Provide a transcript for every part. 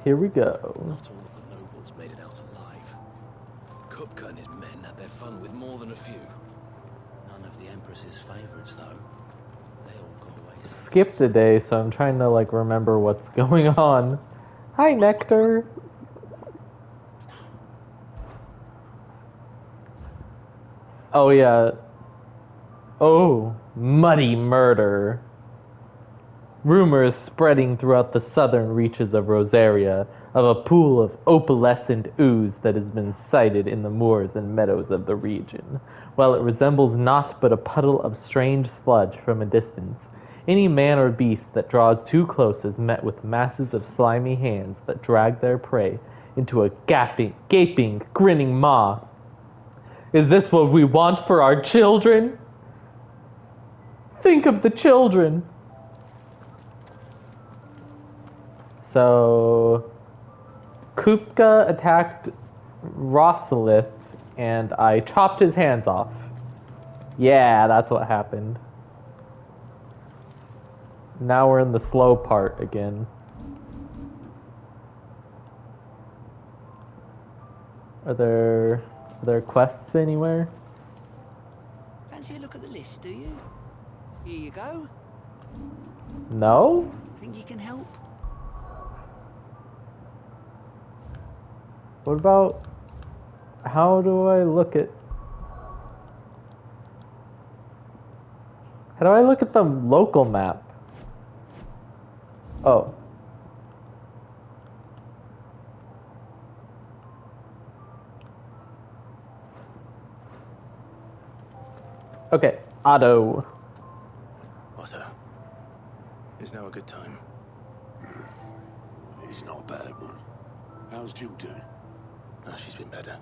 here we go. Not all of the nobles made it out alive. Kupka and his men had their fun with more than a few. None of the Empress's favorites, though. They all got away. Skipped a day, so I'm trying to, like, remember what's going on. Hi, Nectar. Oh, yeah. Oh, muddy murder. Rumors spreading throughout the southern reaches of Rosaria of a pool of opalescent ooze that has been sighted in the moors and meadows of the region. While it resembles naught but a puddle of strange sludge from a distance, any man or beast that draws too close is met with masses of slimy hands that drag their prey into a gaping, grinning maw. Is this what we want for our children? Think of the children. So, Kupka attacked Rosalith, and I chopped his hands off. Yeah, that's what happened. Now we're in the slow part again. Are there quests anywhere? Fancy a look at the list, do you? Here you go. No? Think you can help? What about... How do I look at... How do I look at the local map? Oh. Okay, Otto. Otto. Is now a good time? It's not a bad one. How's Jill doing? Oh, she's been better.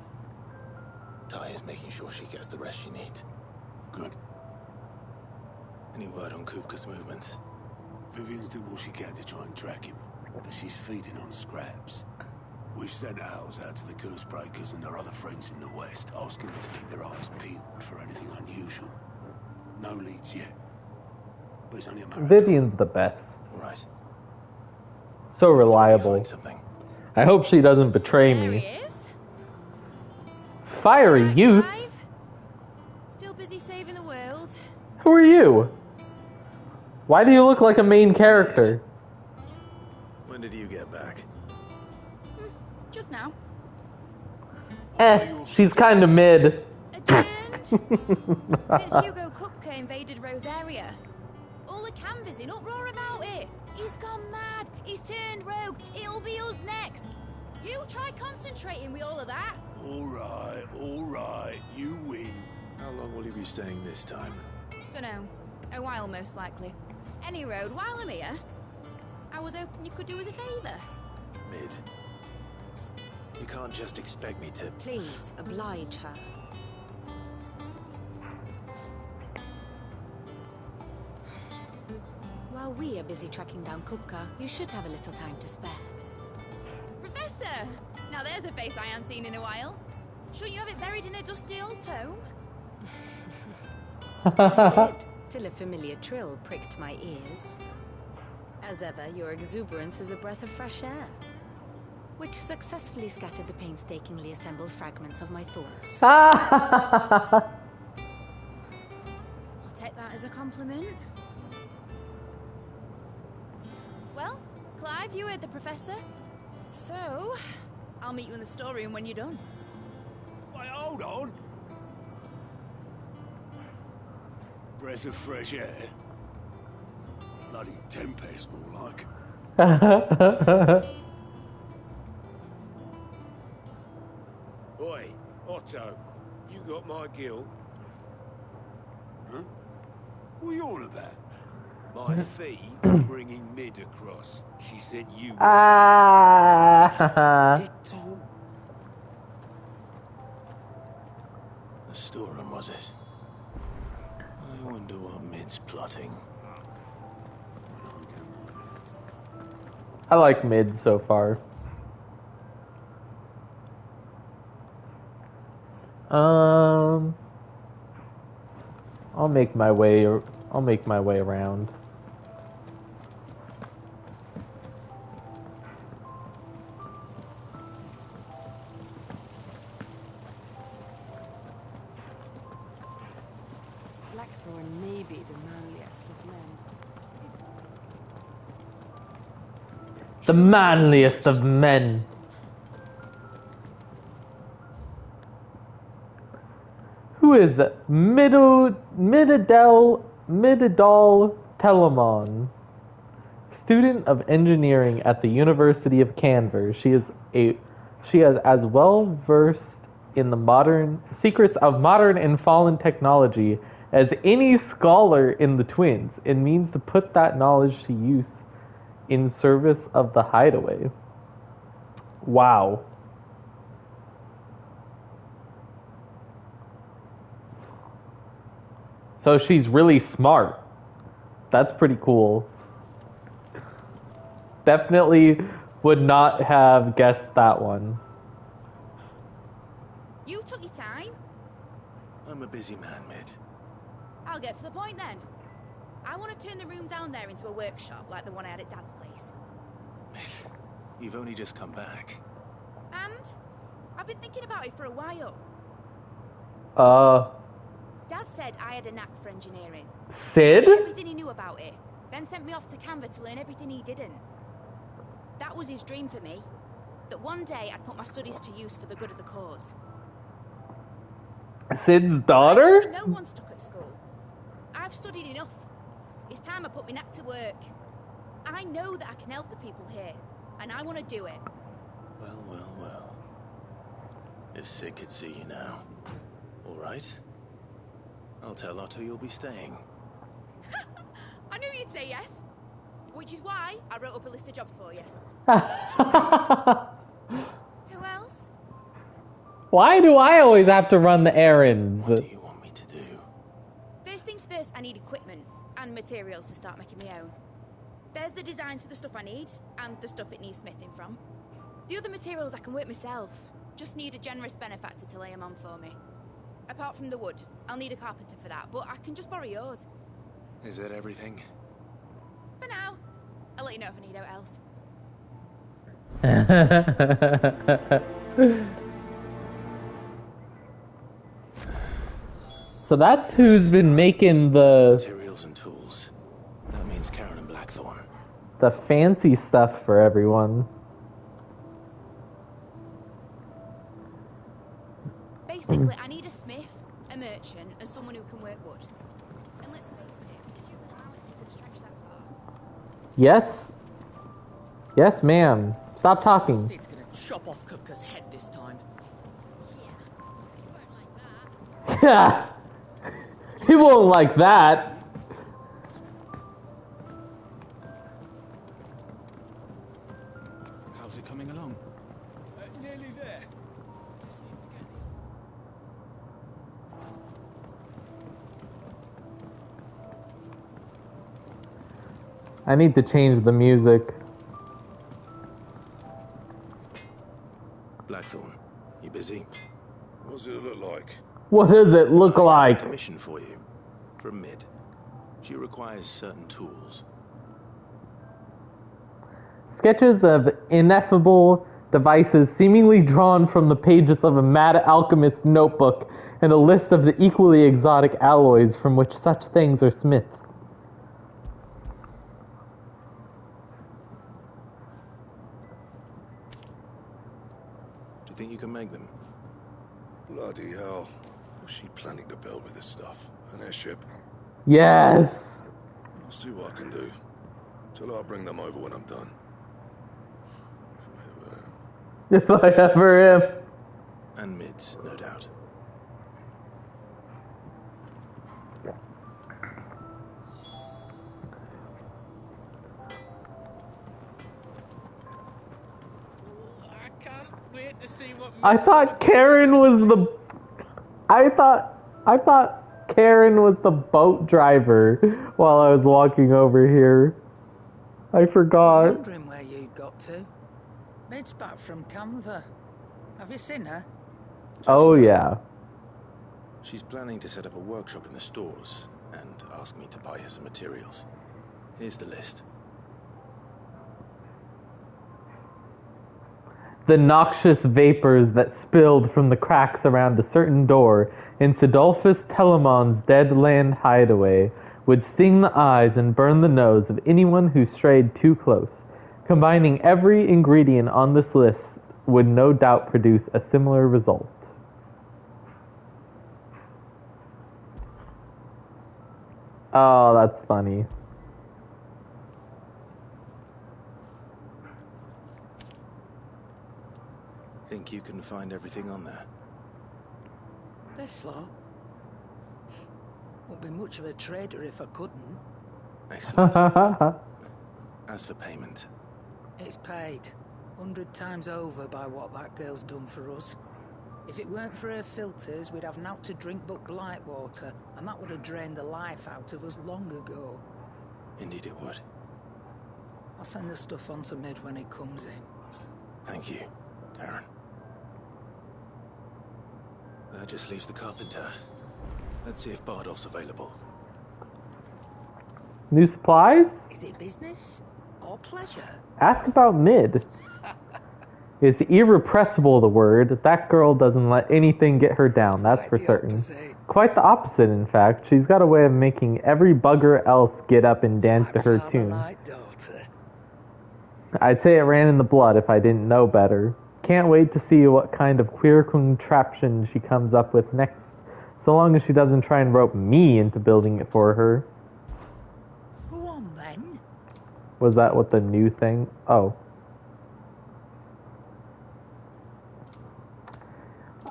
Ty is making sure she gets the rest she needs. Good. Any word on Kupka's movements? Vivian's did what she can to try and track him, but she's feeding on scraps. We've sent ours out to the Cursebreakers and their other friends in the west, asking them to keep their eyes peeled for anything unusual. No leads yet. But it's only a matter of Vivian's the best. Right. So reliable. Find something. I hope she doesn't betray There me. he is. Fiery Alright, youth? Clive. Still busy saving the world. Who are you? Why do you look like a main character? When did you get back? Just now. She's kind of mid. Adjourned. Since Hugo Kupka invaded Rosaria. All the canvassers in uproar about it. He's gone mad. He's turned rogue. It'll be us next. You try concentrating with all of that. all right, you win. How long will you be staying this time? Dunno. A while, most likely. Any road, while I'm here, I was hoping you could do us a favour. Mid. You can't just expect me to... Please, oblige her. While we are busy tracking down Kupka, you should have a little time to spare. Professor! Now there's a face I haven't seen in a while. Shouldn't you have it buried in a dusty old tome? I did, till a familiar trill pricked my ears. As ever, your exuberance is a breath of fresh air, which successfully scattered the painstakingly assembled fragments of my thoughts. I'll take that as a compliment. Well, Clive, you heard the professor. So, I'll meet you in the storeroom when you're done. Wait, hold on. Breath of fresh air. Bloody tempest, more like. Oi, Otto, you got my gill? Huh? What are you on about? My fee for bringing Mid across. She said you were little. The storeroom, was it? I wonder what Mid's plotting. I like mid so far. I'll make my way around. Blackthorn may be the manliest of men. The manliest of men. Who is Midadal Telemon, student of engineering at the University of Canver. She is as well versed in the modern secrets of modern and fallen technology as any scholar in the Twins, and means to put that knowledge to use in service of the Hideaway. Wow. So she's really smart. That's pretty cool. Definitely would not have guessed that one. You took your time. I'm a busy man, Mid. I'll get to the point then. I want to turn the room down there into a workshop like the one I had at Dad's place. Mid, you've only just come back. And I've been thinking about it for a while. Dad said I had a knack for engineering. Sid? Told me everything he knew about it, then sent me off to Canva to learn everything he didn't. That was his dream for me. That one day I'd put my studies to use for the good of the cause. Sid's daughter? No one's stuck at school. I've studied enough. It's time I put my knack to work. I know that I can help the people here, and I want to do it. Well, well, well. If Sid could see you now. All right. I'll tell Otto you'll be staying. I knew you'd say yes. Which is why I wrote up a list of jobs for you. Who else? Why do I always have to run the errands? What do you want me to do? First things first, I need equipment and materials to start making my own. There's the designs for the stuff I need, and the stuff it needs smithing from. The other materials I can work myself. Just need a generous benefactor to lay them on for me. Apart from the wood, I'll need a carpenter for that, but I can just borrow yours. Is that everything? For now. I'll let you know if I need out else. So that's who's been making the Materials and tools. That means Karen and Blackthorn. fancy stuff for everyone. Basically, I need a smith, a merchant, and someone who can work wood. And let's face it, these stupid hours ain't gonna stretch that far. Yes? Yes, ma'am. Stop talking. Sid's gonna chop off Kupka's head this time. Yeah. He won't like that. How's it coming along? Nearly there. Just need to get I need to change the music. Blackthorn, you busy? What does it look like? What does it look I have like? a commission for you. From Mid. She requires certain tools. Sketches of ineffable devices seemingly drawn from the pages of a mad alchemist's notebook, and a list of the equally exotic alloys from which such things are smithed. Do you think you can make them? Bloody hell. What's she planning to build with this stuff? An airship? Yes! I'll see what I can do. Till I'll bring them over when I'm done. If I ever am. And Mid's, no doubt. I can't wait to see what. I thought Karen was the... I thought Karen was the boat driver while I was walking over here. I I was forgot. wondering where you'd got to. Mid's back from Canva. Have you seen her? Oh, yeah. She's planning to set up a workshop in the stores and ask me to buy her some materials. Here's the list. The noxious vapors that spilled from the cracks around a certain door in Sidolphus Telemon's dead land hideaway would sting the eyes and burn the nose of anyone who strayed too close. Combining every ingredient on this list would no doubt produce a similar result. Oh, that's funny. Think you can find everything on there? This lot? Won't be much of a trader if I couldn't. Excellent. As for payment? It's paid 100 times over by what that girl's done for us. If it weren't for her filters, we'd have naught to drink but blight water, and that would have drained the life out of us long ago. Indeed it would. I'll send the stuff on to Mid when it comes in. Thank you, Aaron. That just leaves the carpenter. Let's see if Bardolph's available. New supplies? Is it business or pleasure? Ask about Mid. Is irrepressible the word. That girl doesn't let anything get her down, that's for certain. Quite the opposite, in fact. She's got a way of making every bugger else get up and dance to her tune. I'd say it ran in the blood if I didn't know better. Can't wait to see what kind of queer contraption she comes up with next, so long as she doesn't try and rope me into building it for her. Go on, then. Was that what the new thing? Oh.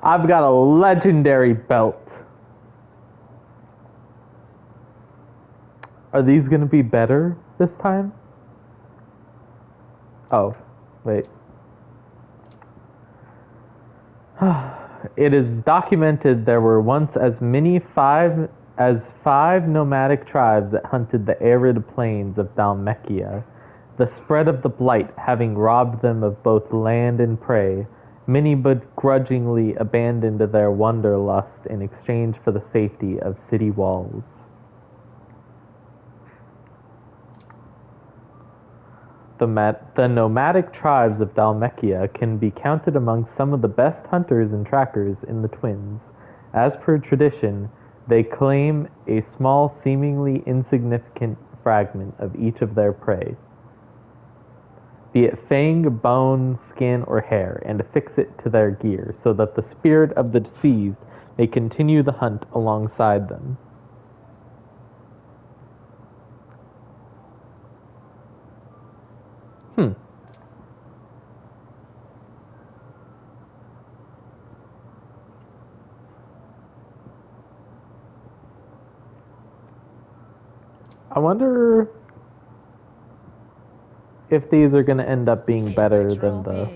I've got a legendary belt. Are these gonna be better this time? Oh, wait. It is documented there were once as many five nomadic tribes that hunted the arid plains of Dhalmekia, the spread of the blight having robbed them of both land and prey. Many begrudgingly abandoned their wanderlust in exchange for the safety of city walls. The nomadic tribes of Dhalmekia can be counted among some of the best hunters and trackers in the Twins. As per tradition, they claim a small, seemingly insignificant fragment of each of their prey, be it fang, bone, skin, or hair, and affix it to their gear so that the spirit of the deceased may continue the hunt alongside them. I wonder if these are going to end up being better than the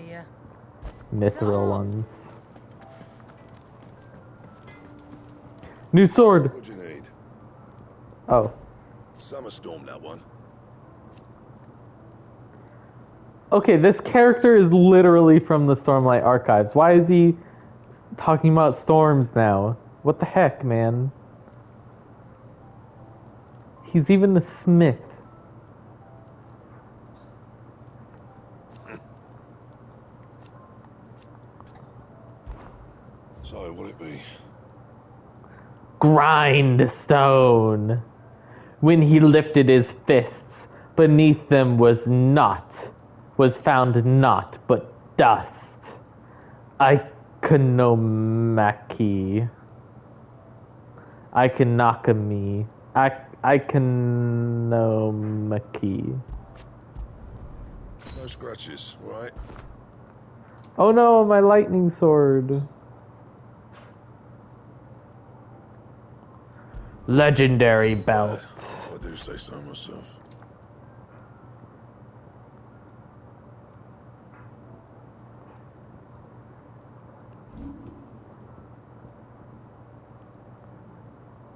mithril ones. New sword! What'd you need? Oh. Summer Storm, that one. Okay, this character is literally from the Stormlight Archives. Why is he talking about storms now? What the heck, man? He's even the smith. So, what'll it be? Grindstone. When he lifted his fists, beneath them was found naught but dust. Ikonomaki. Ikonokami. Ikonomaki. No scratches, right? Oh no, my lightning sword. Legendary belt. If I do say so myself.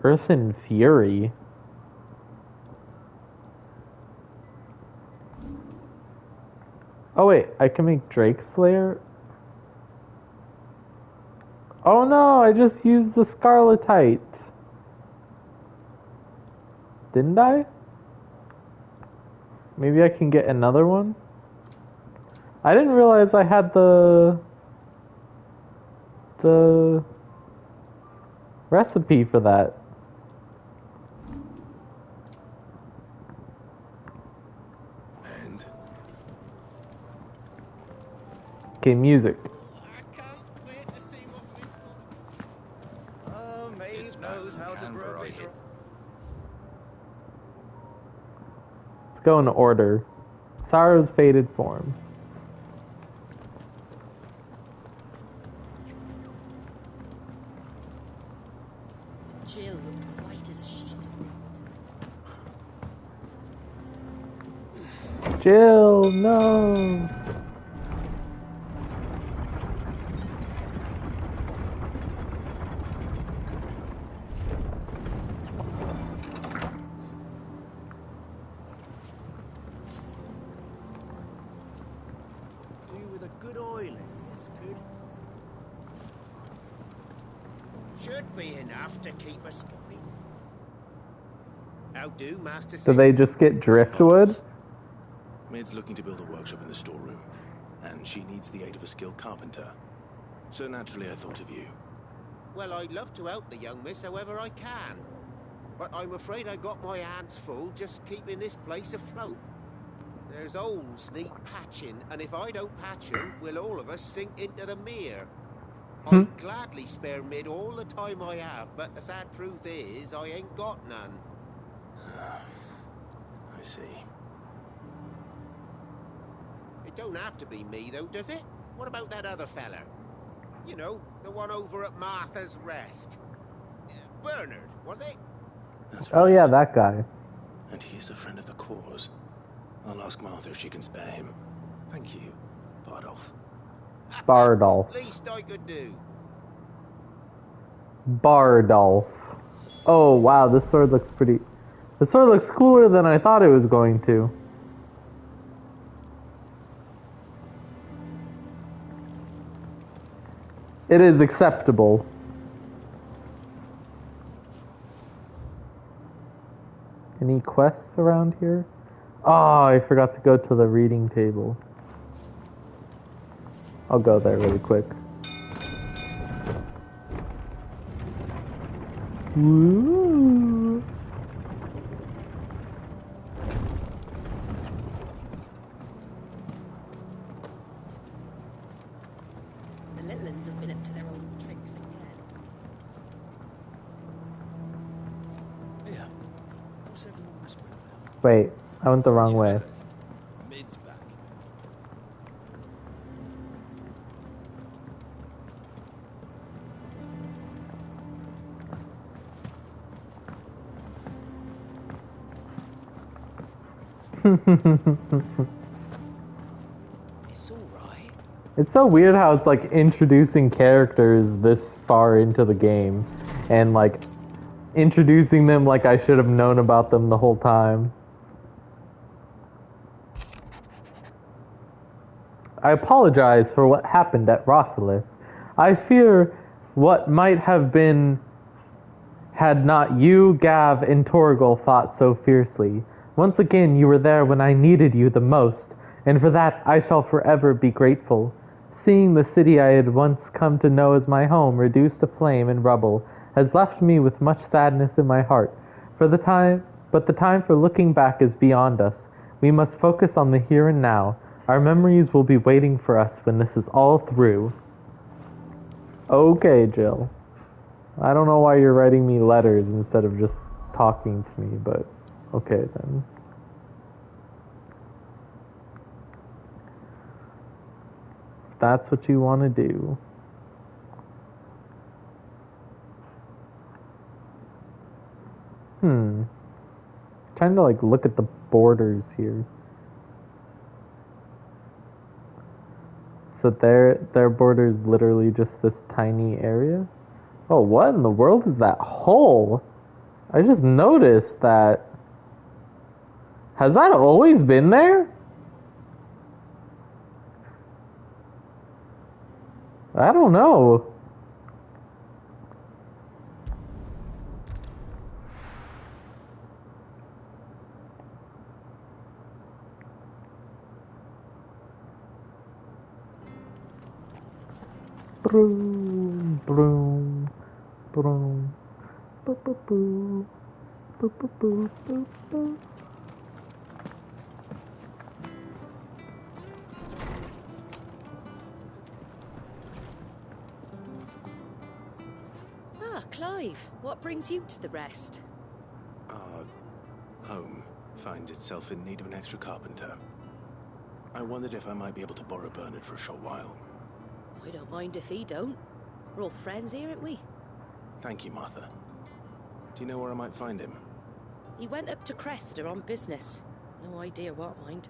Earth and Fury. Oh wait, I can make Drake Slayer? Oh no, I just used the Scarletite. Didn't I? Maybe I can get another one? I didn't realize I had the recipe for that. And? Okay, music. I can't wait to see what Mid's gonna... Oh, Maeve knows how to grow a beetroot. Let's go in order. Sorrow's faded form. Jill looked white as a sheet. Jill, no. Do with a good oiling, this could. Should be enough to keep us going. How do, Master? Do they just get driftwood? Maid's looking to build a workshop in the storeroom, and she needs the aid of a skilled carpenter. So naturally I thought of you. Well, I'd love to help the young miss however I can. But I'm afraid I got my hands full just keeping this place afloat. There's holes need patching, and if I don't patch 'em, we'll all of us sink into the mere. I'd gladly spare Mid all the time I have, but the sad truth is, I ain't got none. I see. It don't have to be me, though, does it? What about that other fella? You know, the one over at Martha's Rest. Bernard, was it? That's Oh right. yeah, that guy. And he is a friend of the cause. I'll ask Martha if she can spare him. Thank you, Bardolph. Bardolph. Least I could do. Bardolph. Oh wow, this sword looks pretty... This sword looks cooler than I thought it was going to. It is acceptable. Any quests around here? Oh, I forgot to go to the reading table. I'll go there really quick. Woo. The little ones have been up to their old tricks again. Yeah. What's everyone whispering about? Wait, I went the wrong way. Mid's back. It's all right. It's so weird how it's like introducing characters this far into the game and like introducing them like I should have known about them the whole time. I apologize for what happened at Rosalith. I fear what might have been had not you, Gav, and Torgal fought so fiercely. Once again, you were there when I needed you the most, and for that I shall forever be grateful. Seeing the city I had once come to know as my home reduced to flame and rubble has left me with much sadness in my heart. But the time for looking back is beyond us. We must focus on the here and now. Our memories will be waiting for us when this is all through. Okay, Jill. I don't know why you're writing me letters instead of just talking to me, but okay then. If that's what you want to do. Trying to like look at the borders here. So their border is literally just this tiny area? Oh, what in the world is that hole? I just noticed that. Has that always been there? I don't know. Broom, broom, broom. Boo, boo, boo. Boo, boo, boo, boo, boo. Ah, Clive, what brings you to the rest? Our home finds itself in need of an extra carpenter. I wondered if I might be able to borrow Bernard for a short while. I don't mind if he don't. We're all friends here, aren't we? Thank you, Martha. Do you know where I might find him? He went up to Cressida on business. No idea what, mind.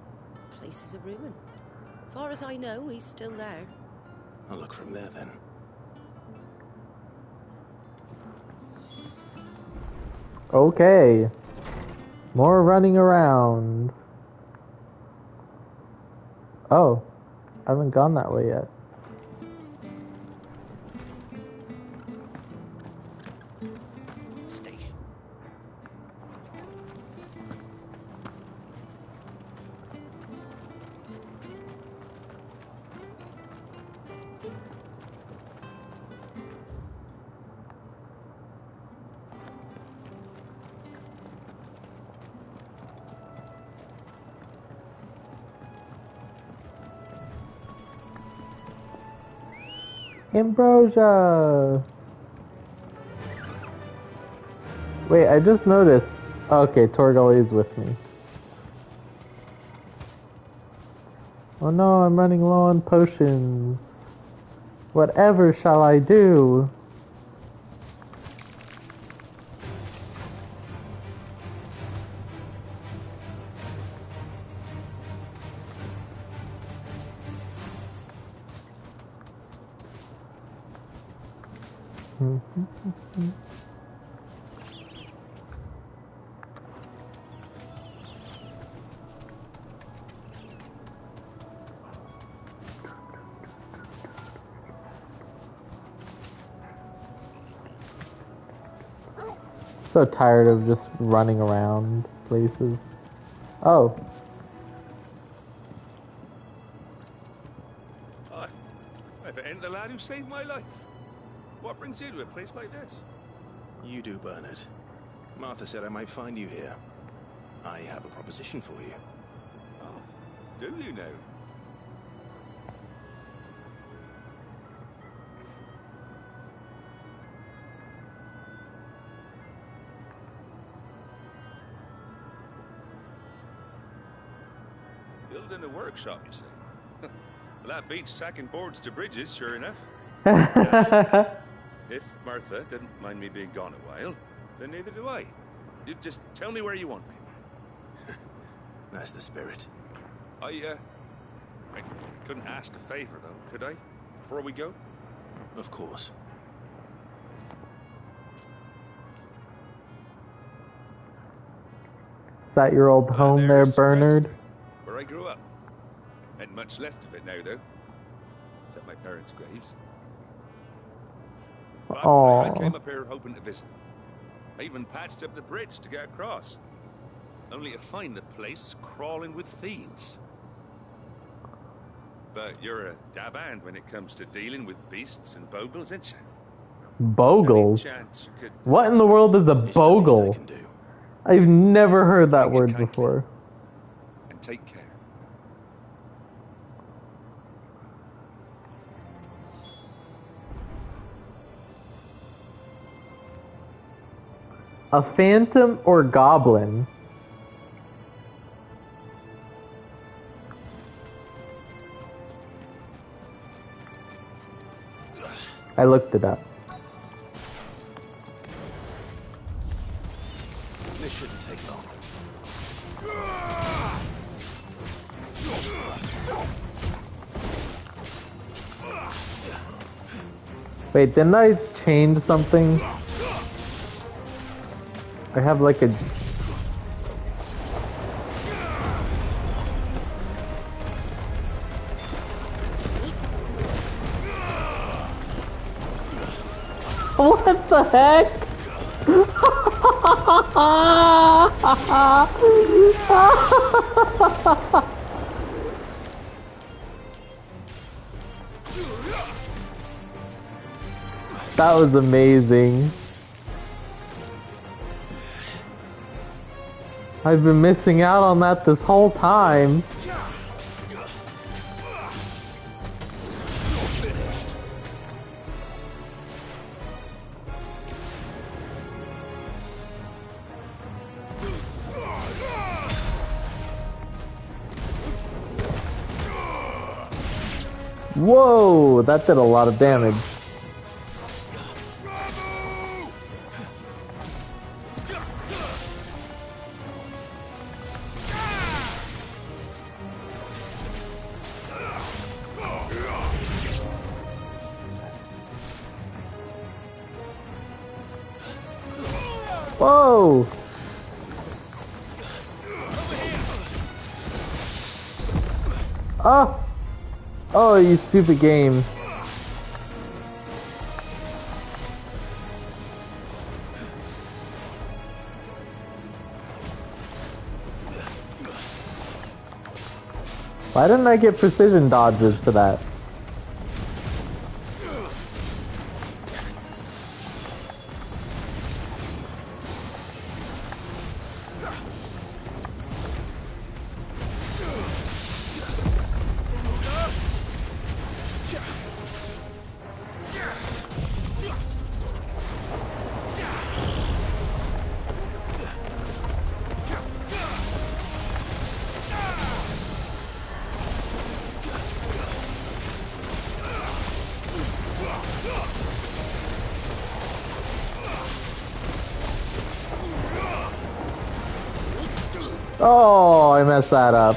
Place is a ruin. Far as I know, he's still there. I'll look for him there then. Okay. More running around. Oh, I haven't gone that way yet. Station. Ambrosia! Wait, I just noticed. Okay, Torgal is with me. Oh no, I'm running low on potions. Whatever shall I do? So tired of just running around places. Oh. Hi. If it ain't the lad who saved my life. What brings you to a place like this? You do, Bernard. Martha said I might find you here. I have a proposition for you. Oh, do you now? Building a workshop, you say? Well, that beats tacking boards to bridges, sure enough. If Martha didn't mind me being gone a while, then neither do I. You just tell me where you want me. That's the spirit. I couldn't ask a favor, though, could I? Before we go? Of course. Is that your old home there, Bernard? Where I grew up. Ain't much left of it now, though. Except my parents' graves. But I came up here hoping to visit. I even patched up the bridge to get across. Only to find the place crawling with thieves. But you're a dab hand when it comes to dealing with beasts and bogles, ain't you? Bogles? What in the world is a bogle? I've never heard that word before. And take care. A phantom or goblin? I looked it up. This shouldn't take long. Wait, didn't I change something? I have like a... What the heck? That was amazing. I've been missing out on that this whole time. Whoa, that did a lot of damage. Whoa! Oh! Oh, you stupid game. Why didn't I get precision dodges for that? Oh, I messed that up.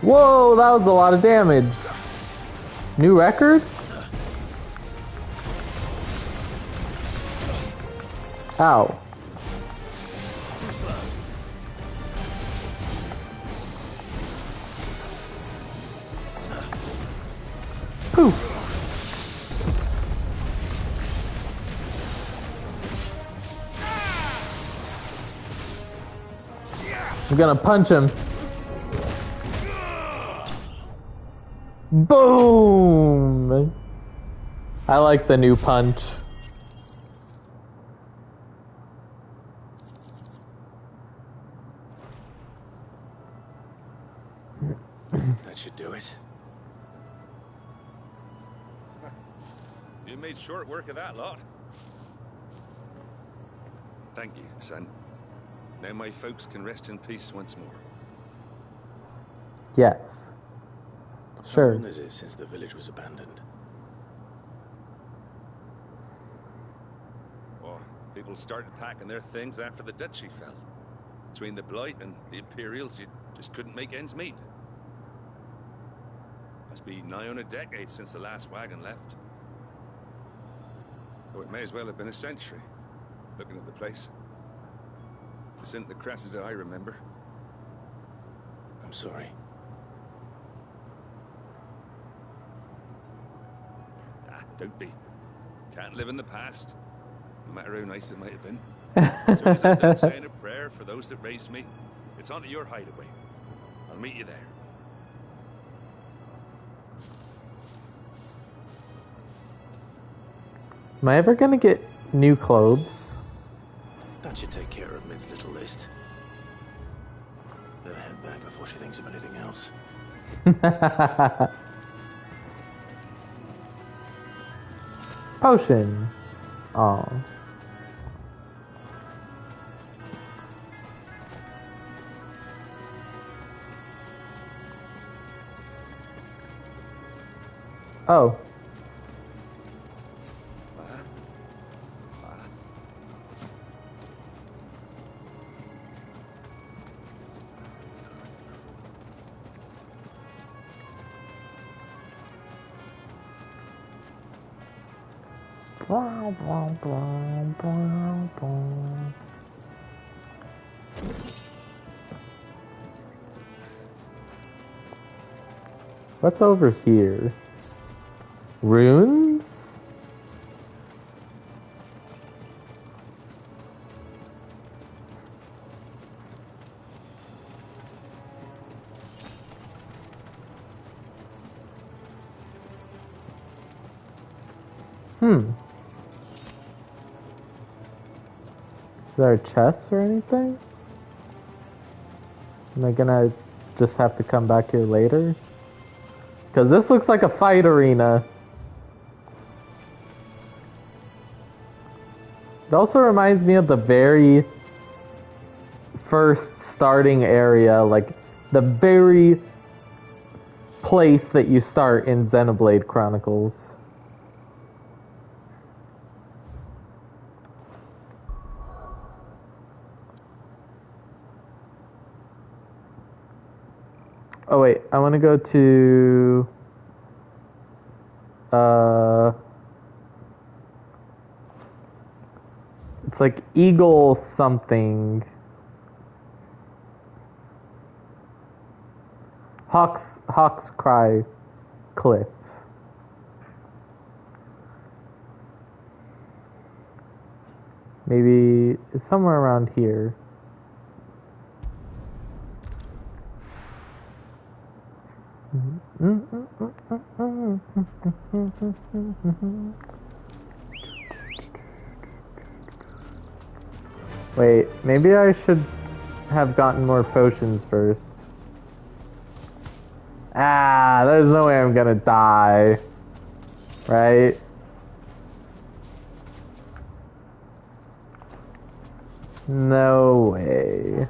Whoa, that was a lot of damage. New record? Ow. Poof. I'm gonna punch him. Boom! I like the new punch. That should do it. You made short work of that lot. Thank you, son. Now my folks can rest in peace once more. Yes. Sure. How long is it since the village was abandoned? Oh, people started packing their things after the duchy fell. Between the Blight and the Imperials, you just couldn't make ends meet. Must be nigh on a decade since the last wagon left. Oh, it may as well have been a century, looking at the place. This isn't the Cressida I remember. I'm sorry. Ah, don't be. Can't live in the past, no matter how nice it might have been. So as I've been saying a prayer for those that raised me, it's onto your hideaway. I'll meet you there. Am I ever gonna get new clothes? That should take care of Mid's little list. Better head back before she thinks of anything else. Potion. Oh. Oh. What's over here? Runes? Hmm. Is there a chest or anything? Am I gonna just have to come back here later? Because this looks like a fight arena. It also reminds me of the very first starting area, like the very place that you start in Xenoblade Chronicles. Oh wait, I want to go to it's like Eagle something. Hawk's Cry Cliff. Maybe it's somewhere around here. Wait, maybe I should have gotten more potions first. Ah, there's no way I'm gonna die. Right? No way.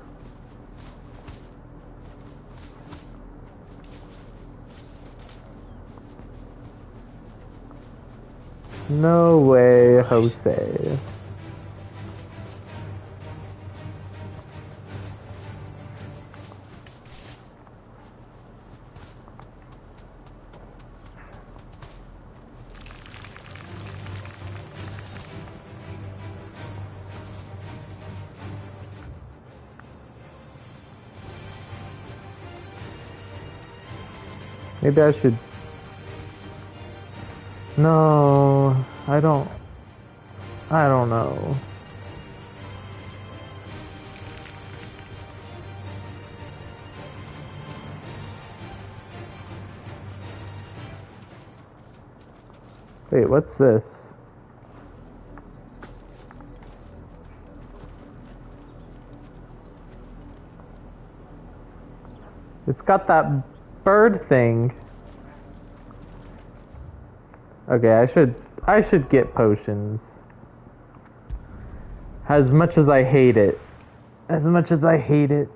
No way, Jose. Maybe I should... No, I don't know. Wait, what's this? It's got that bird thing. Okay, I should get potions. As much as I hate it. As much as I hate it.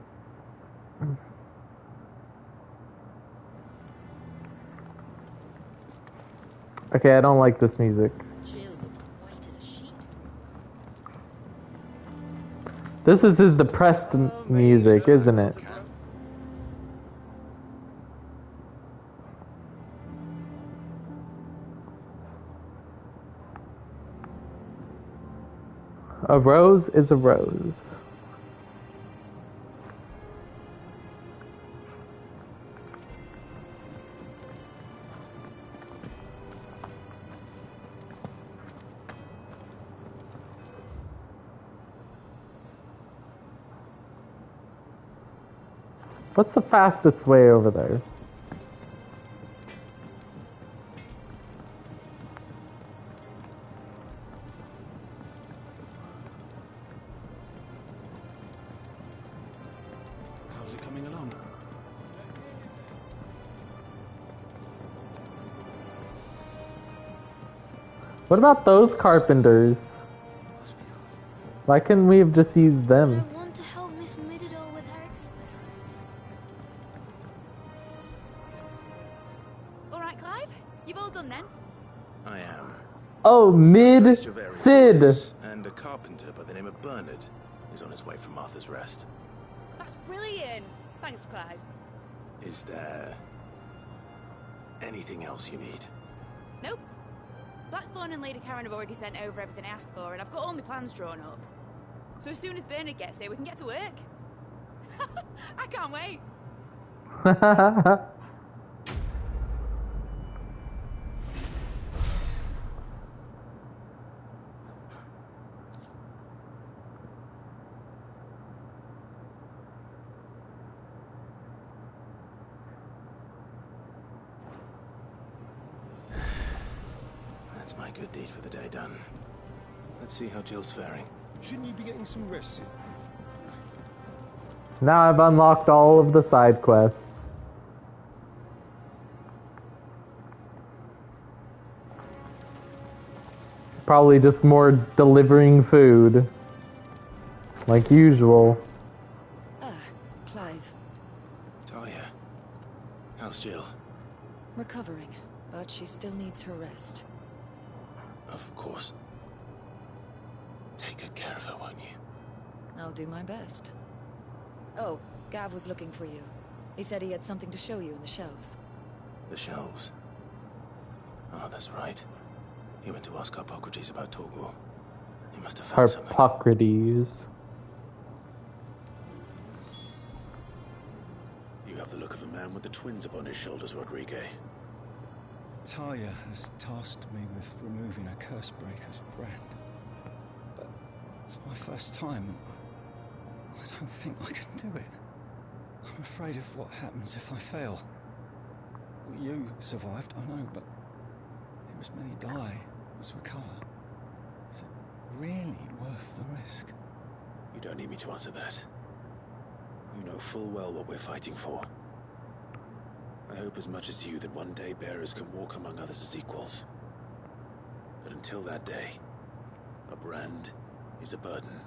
Okay, I don't like this music. This is his depressed music, isn't it? A rose is a rose. What's the fastest way over there? How's it coming along? What about those carpenters? Why couldn't we have just used them? I want to help Miss Mididor with her experiment. All right, Clive, you've all done then. I am. Oh, Sid. And a carpenter by the name of Bernard is on his way from Martha's Rest. That's brilliant. Thanks, Clive. Is there anything else you need? Nope. Blackthorn and Lady Karen have already sent over everything I asked for, and I've got all my plans drawn up. So as soon as Bernard gets here, we can get to work. I can't wait. That's my good deed for the day done. Let's see how Jill's faring. Shouldn't you be getting some rest? Now I've unlocked all of the side quests. Probably just more delivering food. Like usual. Ah, Clive. Talia. How's Jill? Recovering, but she still needs her rest. Of course. Take good care of her, won't you? I'll do my best. Oh, Gav was looking for you. He said he had something to show you in the shelves. The shelves. Oh, that's right. He went to ask Harpocrates about Torgor. He must have found something. Harpocrates. You have the look of a man with the twins upon his shoulders, Rodrigue. Talia has tasked me with removing a Cursebreaker's brand. But it's my first time, and I don't think I can do it. I'm afraid of what happens if I fail. You survived, I know, but as many die as recover. Is it really worth the risk? You don't need me to answer that. You know full well what we're fighting for. I hope as much as you that one day bearers can walk among others as equals. But until that day, a brand is a burden,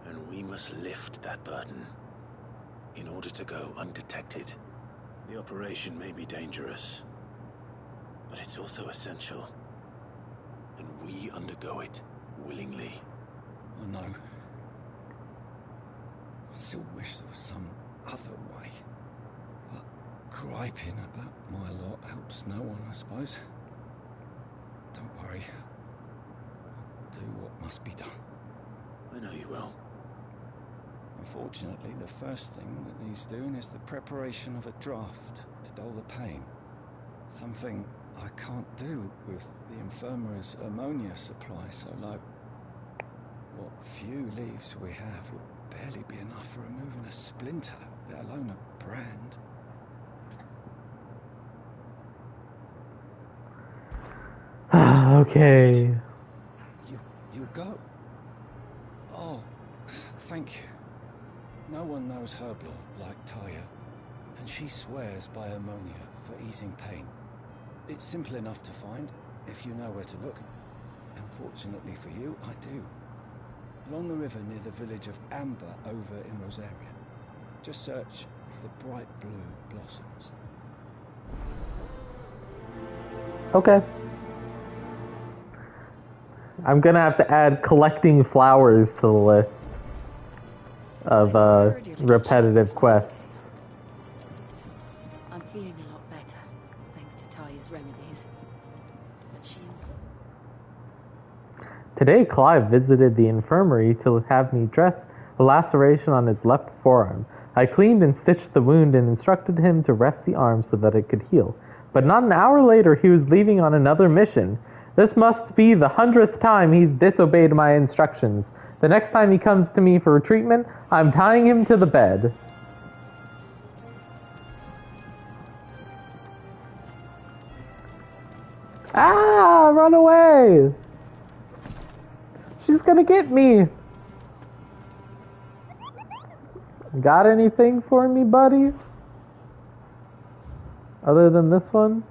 and we must lift that burden in order to go undetected. The operation may be dangerous, but it's also essential, and we undergo it willingly. I know. I still wish there was some other way. But griping about my lot helps no one, I suppose. Don't worry. I'll do what must be done. I know you will. Unfortunately, the first thing that needs doing is the preparation of a draft to dull the pain. Something I can't do with the infirmary's ammonia supply so low. What few leaves we have will barely be enough for removing a splinter, let alone a brand. Okay. You'll go? Oh, thank you. No one knows herb law like Talia, and she swears by ammonia for easing pain. It's simple enough to find, if you know where to look. And fortunately for you, I do. Along the river near the village of Amber over in Rosaria. Just search for the bright blue blossoms. Okay. I'm gonna have to add collecting flowers to the list of repetitive quests. I'm feeling a lot better, thanks to Talia's remedies. But she's... Today, Clive visited the infirmary to have me dress a laceration on his left forearm. I cleaned and stitched the wound and instructed him to rest the arm so that it could heal. But not an hour later, he was leaving on another mission. This must be the 100th time he's disobeyed my instructions. The next time he comes to me for treatment, I'm tying him to the bed. Ah, run away! She's gonna get me! Got anything for me, buddy? Other than this one?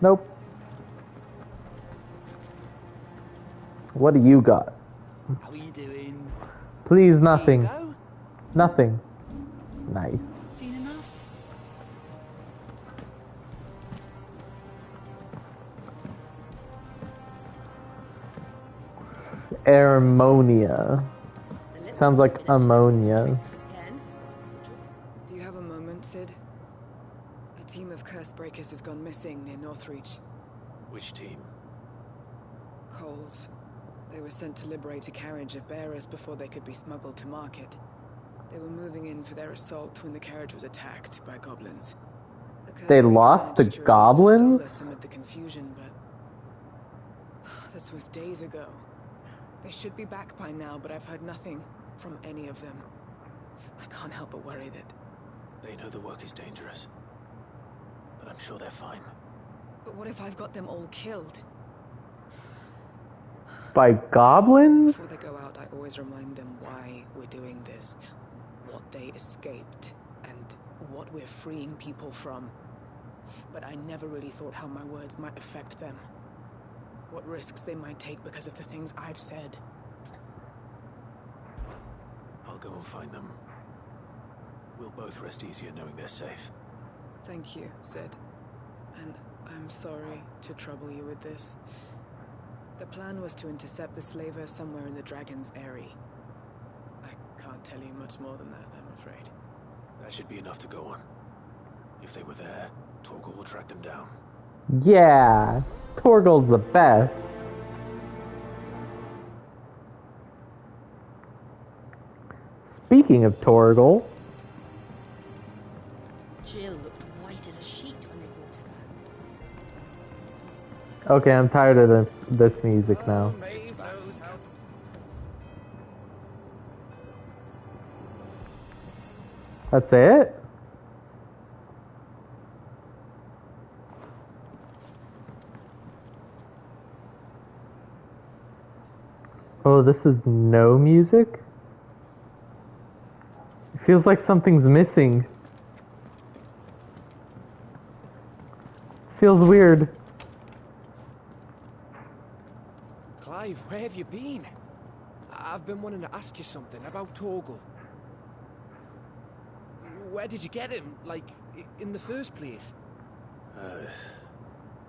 Nope. What do you got? How are you doing? Please, nothing. Here you go. Nothing. Nice. Seen enough? Ammonia. Sounds like ammonia. Do you have a moment, Sid? A team of Cursebreakers has gone missing near Northreach. Which team? Coles. They were sent to liberate a carriage of bearers before they could be smuggled to market. They were moving in for their assault when the carriage was attacked by goblins. They lost to goblins? Amid the confusion, but this was days ago. They should be back by now, but I've heard nothing from any of them. I can't help but worry that... They know the work is dangerous, but I'm sure they're fine. But what if I've got them all killed? By goblins? Before they go out, I always remind them why we're doing this, what they escaped, and what we're freeing people from. But I never really thought how my words might affect them. What risks they might take because of the things I've said. I'll go and find them. We'll both rest easier knowing they're safe. Thank you, Sid. And I'm sorry to trouble you with this. The plan was to intercept the slaver somewhere in the Dragon's Eyrie. I can't tell you much more than that, I'm afraid. That should be enough to go on. If they were there, Torgal will track them down. Yeah, Torgal's the best. Speaking of Torgal... Jill looked white as a sheet when they brought her back. Okay, I'm tired of this music now. That's it? Oh, this is no music? It feels like something's missing. Feels weird. Clive, where have you been? I've been wanting to ask you something about Torgal. Where did you get him, like, in the first place?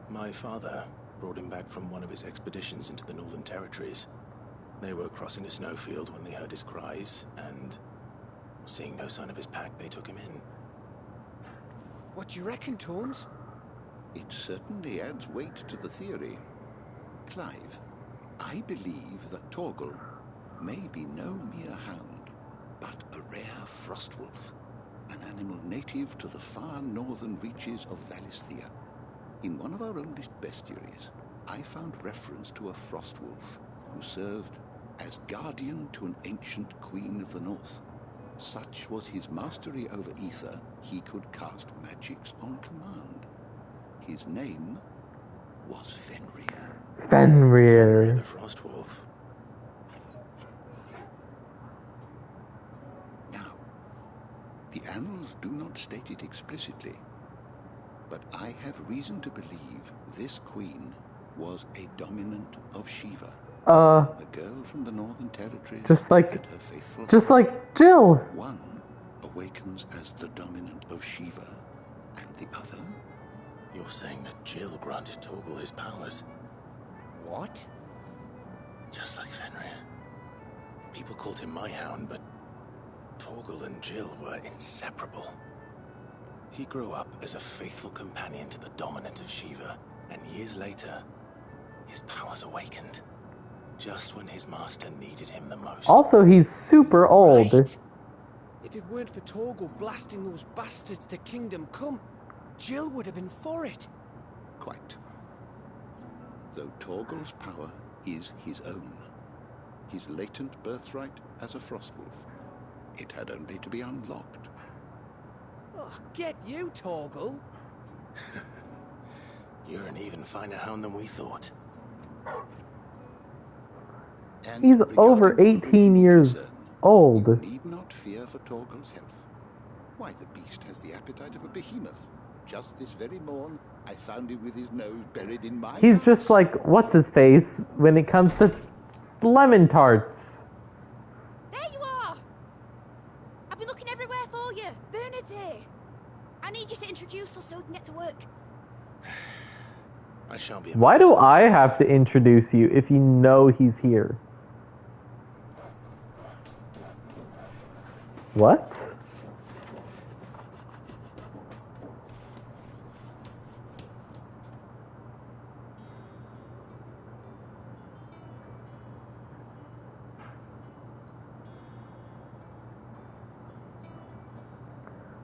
My father brought him back from one of his expeditions into the Northern Territories. They were crossing a snowfield when they heard his cries, and seeing no sign of his pack, they took him in. What do you reckon, Tones? It certainly adds weight to the theory. Clive, I believe that Torgal may be no mere hound, but a rare frostwolf, an animal native to the far northern reaches of Valisthea. In one of our oldest bestiaries, I found reference to a frostwolf who served as guardian to an ancient queen of the north. Such was his mastery over ether, he could cast magics on command. His name was Fenrir. Fenrir. The Frostwolf. Now, the annals do not state it explicitly, but I have reason to believe this queen was a dominant of Shiva. A girl from the Northern Territories just like and her faithful Jill. One awakens as the dominant of Shiva, and the other... You're saying that Jill granted Torgal his powers? What? Just like Fenrir. People called him my hound, but Torgal and Jill were inseparable. He grew up as a faithful companion to the dominant of Shiva, and years later, his powers awakened. Just when his master needed him the most. Also, he's super old. Right. If it weren't for Torgal blasting those bastards to Kingdom Come, Jill would have been for it. Quite. Though Torgal's power is his own, his latent birthright as a Frostwolf, it had only to be unlocked. Oh, get you, Torgal! You're an even finer hound than we thought. And He's over 18 years old. You need not fear for Torgal's health. Why, the beast has the appetite of a behemoth. Just this very morn, I found him with his nose buried in my He's house. just like, what's his face when it comes to lemon tarts. There you are! I've been looking everywhere for you. Bernard's here. I need you to introduce us so we can get to work. I shan't be. Why do I have to introduce you if you know he's here? What?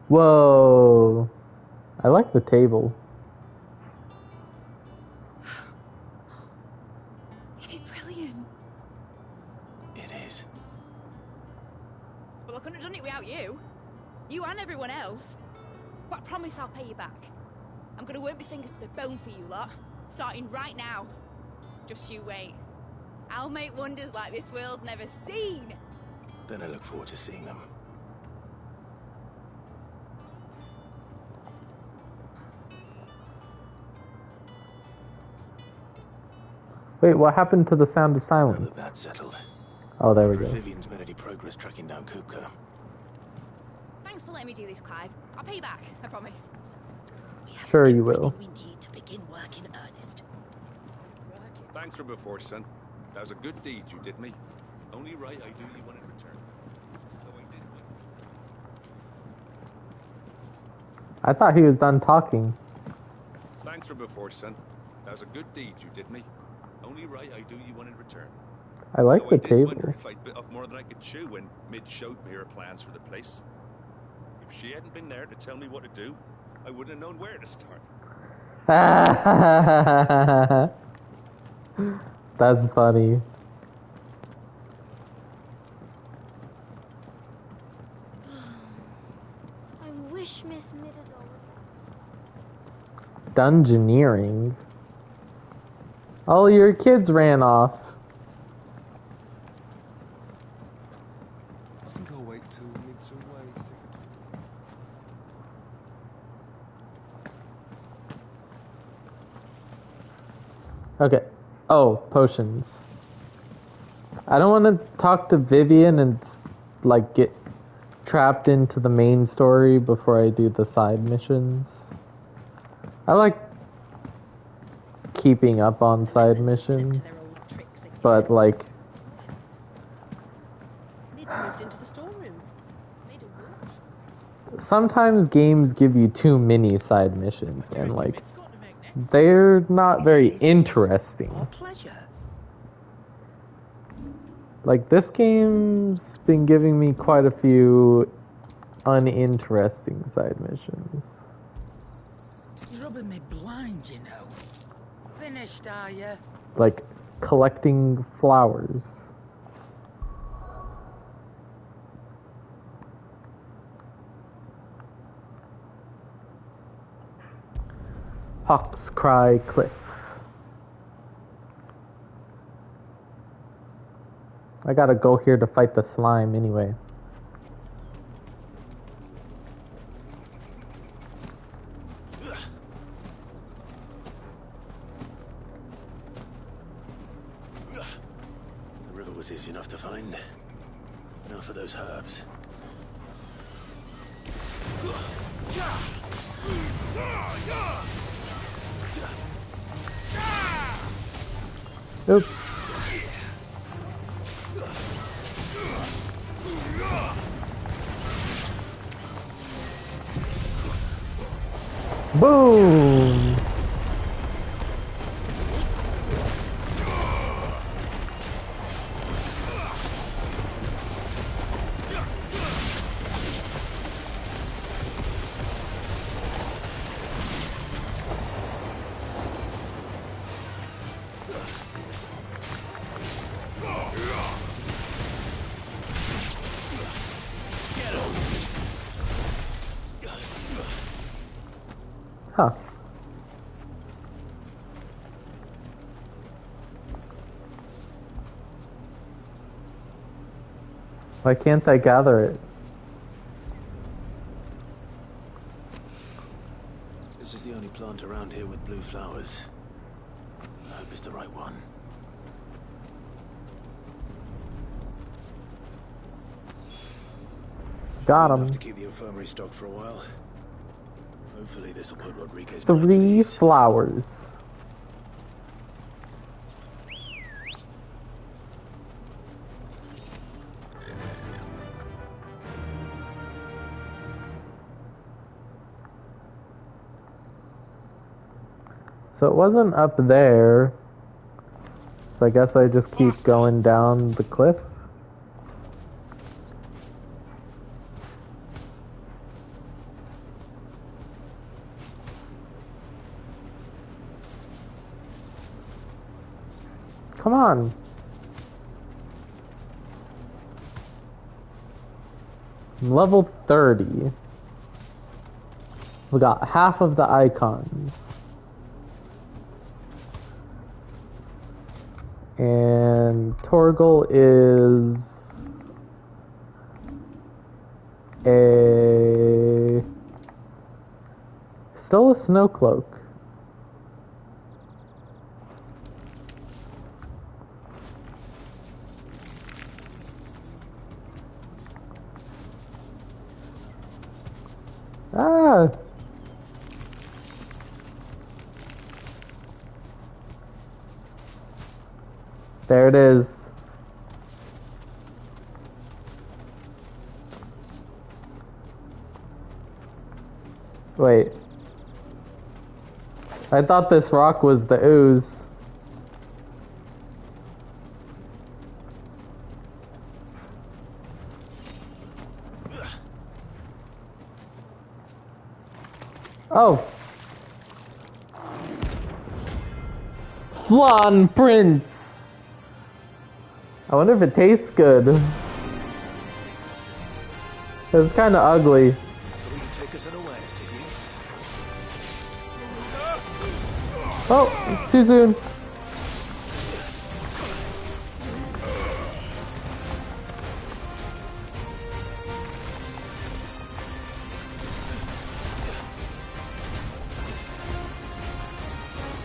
Whoa. I like the table. Isn't it brilliant? It is. Well, I couldn't have done it without you. You and everyone else. But I promise I'll pay you back. I'm gonna work my fingers to the bone for you lot. Starting right now. Just you wait. I'll make wonders like this world's never seen. Then I look forward to seeing them. Wait, what happened to the sound of Now silence? that that's settled. Oh, there we If go. Vivian's made any progress tracking down Kupka. Thanks for letting me do this, Clive. I'll pay you back, I promise. Sure you will. We need to begin work in earnest. Thanks for before, son. That was a good deed you did me. Only right I do you one in return. So I did one. I thought he was done talking. Thanks for before, son. That was a good deed you did me. Only right I do you one in return. I like Though the I did table. wonder if I'd bit off more than I could chew when Mid showed me her plans for the place. If she hadn't been there to tell me what to do, I wouldn't have known where to start. That's funny. I wish Miss Middledore. Dungeoneering. All your kids ran off. I think I'll wait till Mid's away to take a Okay. Oh, potions. I don't want to talk to Vivian and like get trapped into the main story before I do the side missions. I like keeping up on side missions, but like Mid's moved into the storeroom. Made a watch. sometimes games give you too many side missions and like they're not very interesting. Pleasure. Like this game's been giving me quite a few uninteresting side missions. You're rubbing me blind, you know. Finished, are you? Like collecting flowers. Hawk's Cry Cliff. I gotta go here to fight the slime anyway. The river was easy enough to find. Now for those herbs. Oops. Boom! Huh. Why can't I gather it? This is the only plant around here with blue flowers. I hope it's the right one. Got Enough him. to keep the infirmary stocked for a while. Hopefully this will put Rodriguez back at 3 ease. flowers. So it wasn't up there. So I guess I just keep going down the cliff. Come on. I'm level 30. We got half of the icons. And Torgal is still a snowcloak. Ah. There it is. Wait. I thought this rock was the ooze. Oh. Flan Prince. I wonder if it tastes good. It's kind of ugly. Oh, it's too soon.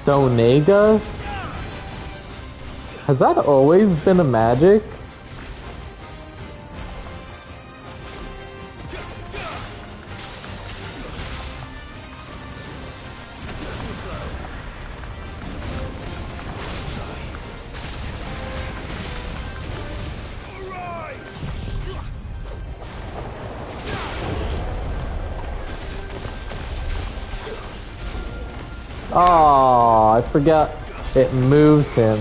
Stonega? Has that always been a magic? Oh, I forgot it moves him.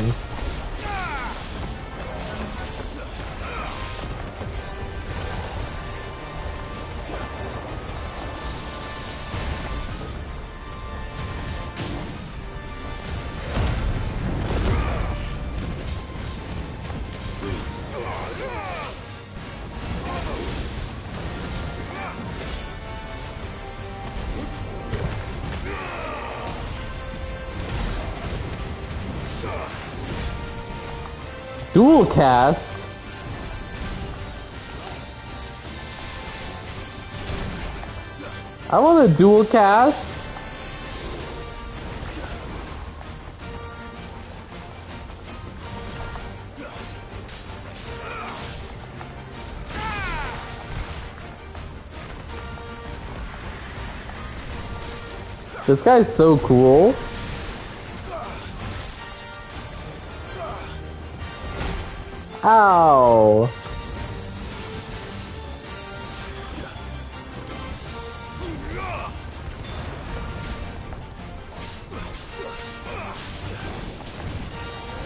Dual cast? I want a dual cast. This guy's so cool. Ow!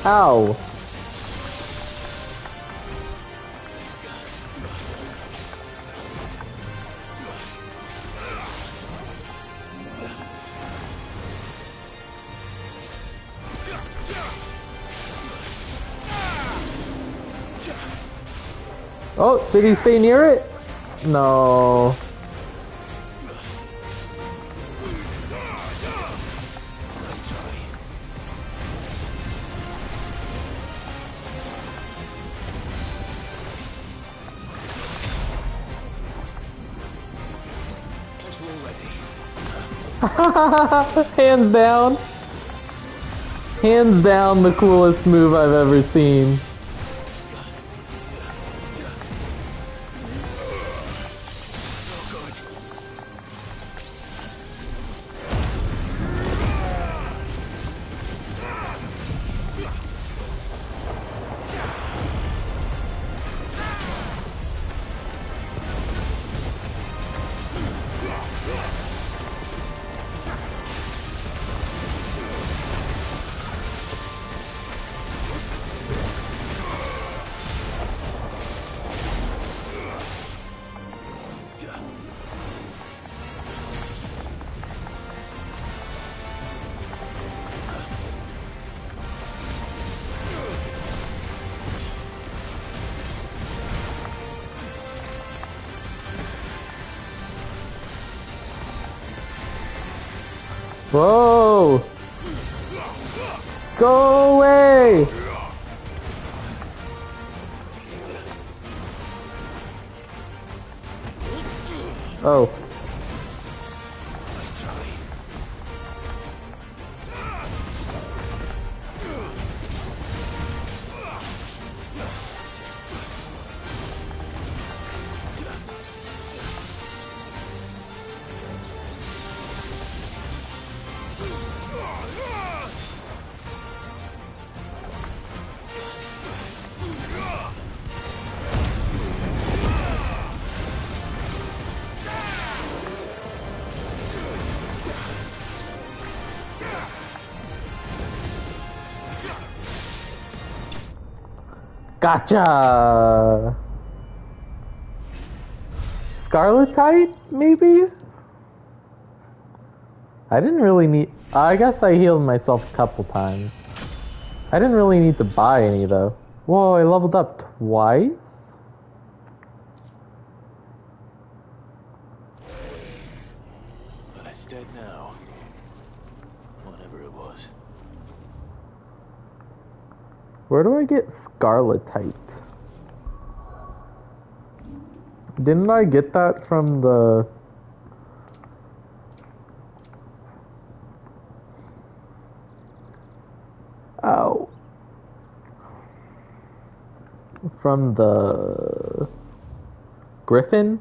Ow! Oh, did he stay near it? No. Hands down. Hands down the coolest move I've ever seen. Whoa! Go away! Oh. Gotcha! Scarletite, maybe? I didn't really need... I guess I healed myself a couple times. I didn't really need to buy any, though. Whoa, I leveled up twice? Well, it's dead now. Whatever it was. Where do I get Scarletite? Didn't I get that from the... Oh. From the... Griffin?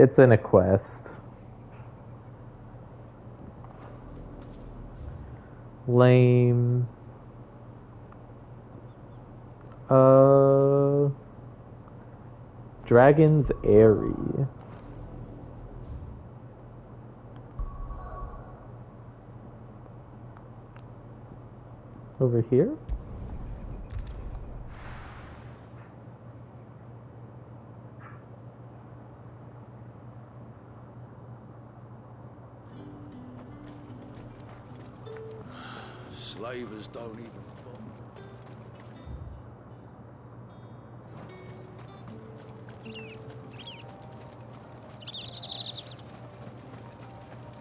It's in a quest. Lame. Dragon's Airy. Over here? Slavers don't even bother.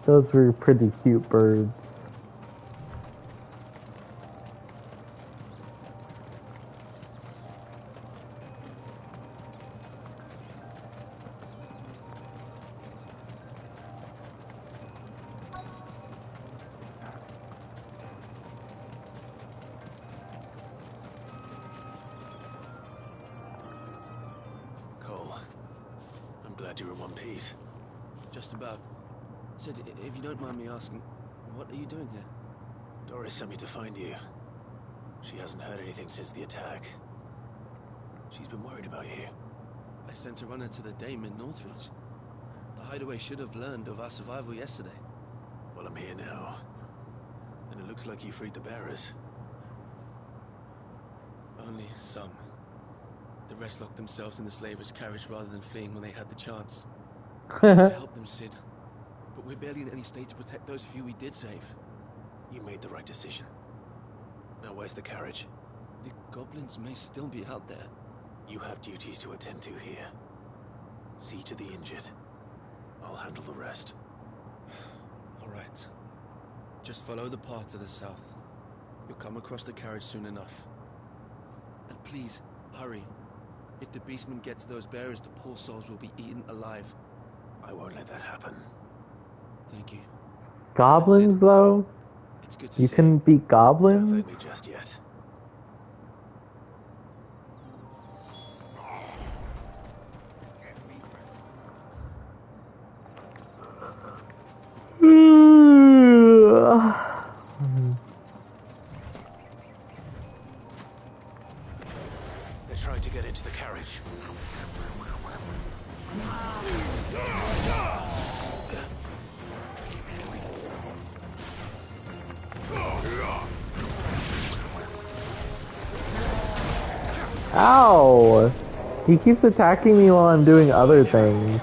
Those were pretty cute birds. You're in one piece. Just about. Sid, if you don't mind me asking, what are you doing here? Doris sent me to find you. She hasn't heard anything since the attack. She's been worried about you. I sent a runner to the Dame in Northreach. The hideaway should have learned of our survival yesterday. Well, I'm here now. And it looks like you freed the bearers. Only some. The rest locked themselves in the slaver's carriage rather than fleeing when they had the chance. We need to help them, Sid. But we're barely in any state to protect those few we did save. You made the right decision. Now where's the carriage? The goblins may still be out there. You have duties to attend to here. See to the injured. I'll handle the rest. All right. Just follow the path to the south. You'll come across the carriage soon enough. And please, hurry. If the beastmen get to those bearers, the poor souls will be eaten alive. I won't let that happen. Thank you. Goblins, though? It's good to you see. can beat goblins? Don't thank me just yet. They're trying to get into the carriage. Ow! He keeps attacking me while I'm doing other things.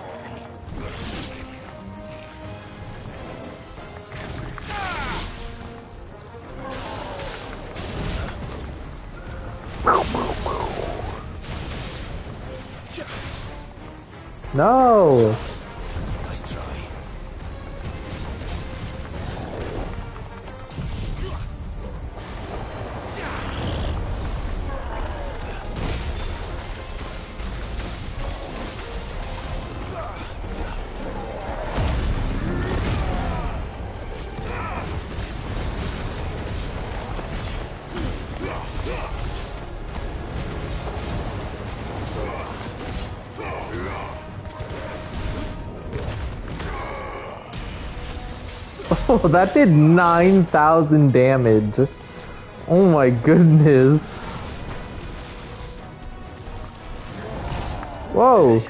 No! Nice try. Oh, that did 9,000 damage. Oh my goodness. Whoa.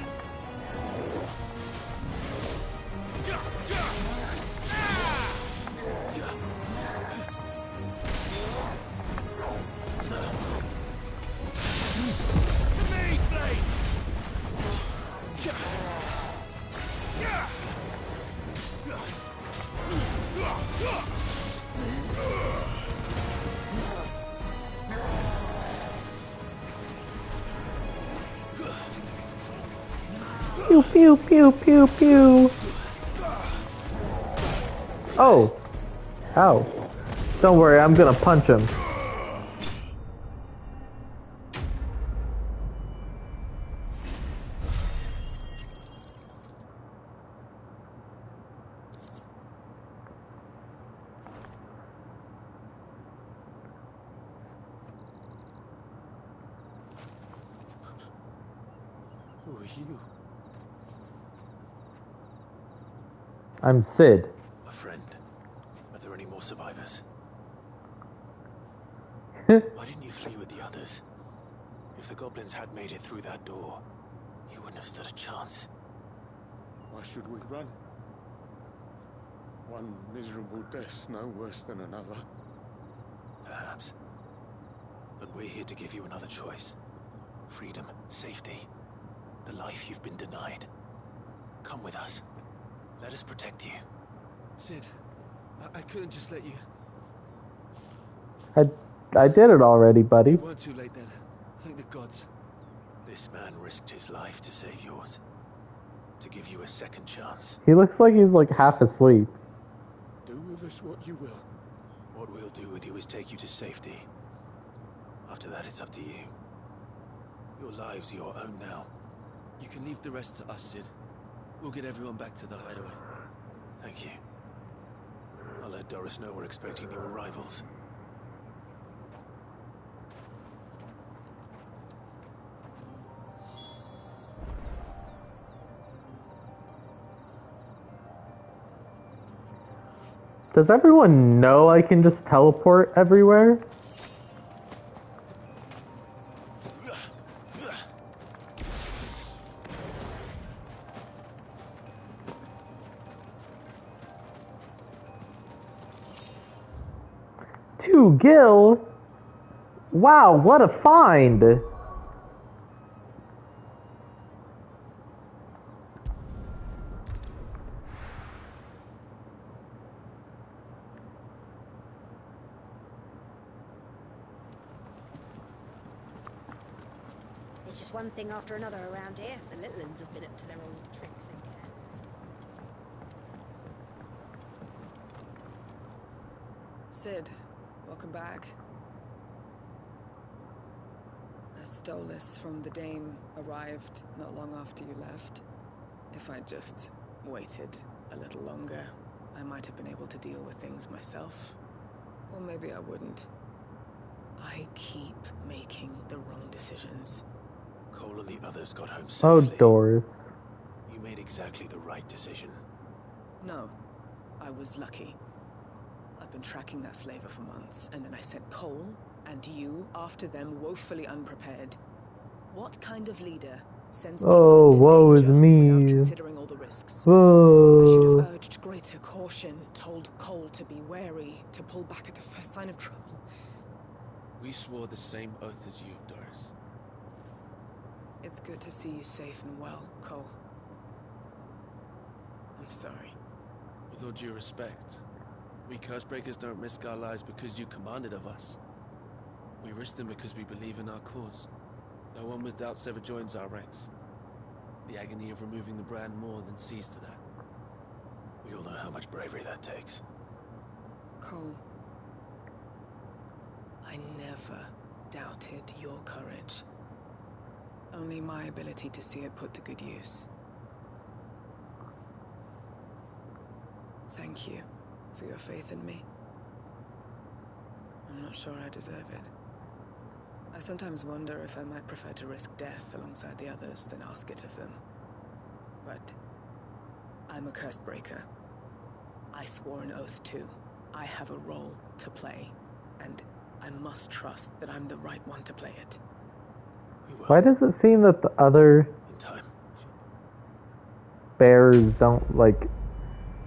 Pew pew pew pew pew. Oh. Ow. Don't worry, I'm gonna punch him. Who are you? I'm Sid. A friend. Are there any more survivors? Why didn't you flee with the others? If the goblins had made it through that door, you wouldn't have stood a chance. Why should we run? One miserable death's no worse than another. Perhaps. But we're here to give you another choice. Freedom, safety, the life you've been denied. Come with us. Let us protect you. Sid, I couldn't just let you... I did it already, buddy. You weren't too late then. Thank the gods. This man risked his life to save yours. To give you a second chance. He looks like he's like half asleep. Do with us what you will. What we'll do with you is take you to safety. After that, it's up to you. Your lives are your own now. You can leave the rest to us, Sid. We'll get everyone back to the hideaway. Thank you. I'll let Doris know we're expecting new arrivals. Does everyone know I can just teleport everywhere? To Gil? Wow, what a find! It's just one thing after another around here. The little uns have been up to their old tricks again. Sid, welcome back. A Stolas from the Dame arrived not long after you left. If I'd just waited a little longer, I might have been able to deal with things myself. Or maybe I wouldn't. I keep making the wrong decisions. Cole and the others got home Oh, safely. Doris. You made exactly the right decision. No, I was lucky. I've been tracking that slaver for months, and then I sent Cole and you after them, woefully unprepared. What kind of leader sends Oh, people into woe is danger me. without considering all the risks? Whoa. I should have urged greater caution, told Cole to be wary, to pull back at the first sign of trouble. We swore the same oath as you, Doris. It's good to see you safe and well, Cole. I'm sorry. With all due respect, we Cursebreakers don't risk our lives because you commanded of us. We risk them because we believe in our cause. No one with doubts ever joins our ranks. The agony of removing the brand more than sees to that. We all know how much bravery that takes. Cole, I never doubted your courage. Only my ability to see it put to good use. Thank you for your faith in me. I'm not sure I deserve it. I sometimes wonder if I might prefer to risk death alongside the others than ask it of them. But I'm a Cursebreaker. I swore an oath too. I have a role to play, and I must trust that I'm the right one to play it. Why does it seem that the other bears don't, like,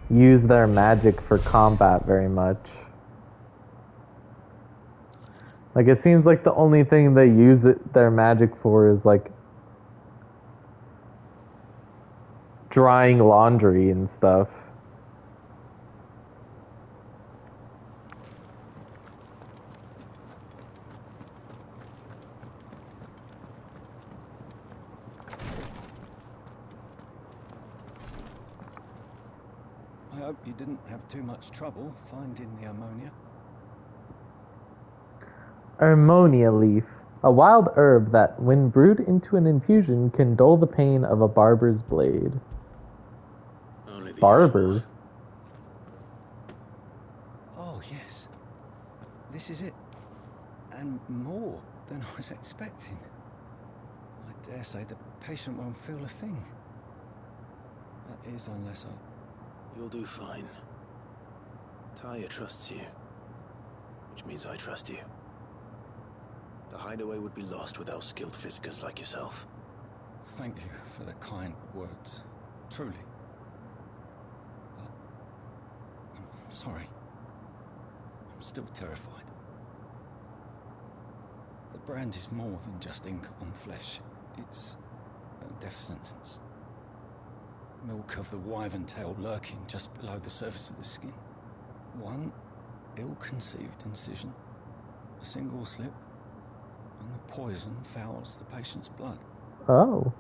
use their magic for combat very much? Like, it seems like the only thing they use their magic for is, like, drying laundry and stuff. I hope you didn't have too much trouble finding the ammonia. Ammonia leaf, a wild herb that, when brewed into an infusion, can dull the pain of a barber's blade. Only the Barber? usual. Oh, yes. This is it. And more than I was expecting. I dare say the patient won't feel a thing. That is, unless I... You'll do fine. Taya trusts you, which means I trust you. The hideaway would be lost without skilled physicers like yourself. Thank you for the kind words. Truly. But I'm sorry. I'm still terrified. The brand is more than just ink on flesh. It's a death sentence. Milk of the wyvern tail lurking just below the surface of the skin. One ill-conceived incision, a single slip, and the poison fouls the patient's blood. Oh.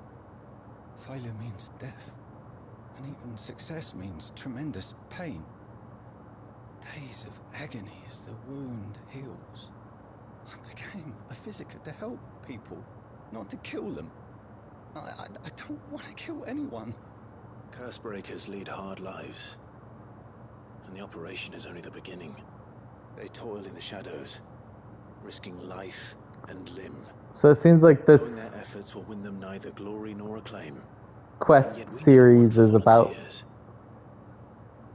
Failure means death, and even success means tremendous pain. Days of agony as the wound heals. I became a physiker to help people, not to kill them. I don't want to kill anyone. Cursebreakers lead hard lives, and the operation is only the beginning. They toil in the shadows, risking life and limb. So it seems like Knowing this their efforts will win them neither glory nor acclaim. quest Yet we series is about... volunteers.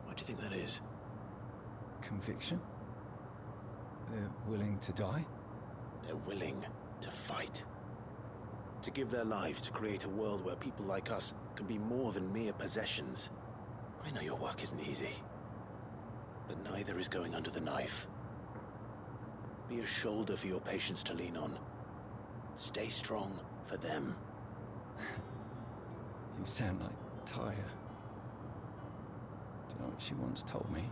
Why do you think that is? Conviction? They're willing to die? They're willing to fight. To give their lives to create a world where people like us can be more than mere possessions. I know your work isn't easy, but neither is going under the knife. Be a shoulder for your patients to lean on. Stay strong for them. You sound like Taya. Do you know what she once told me?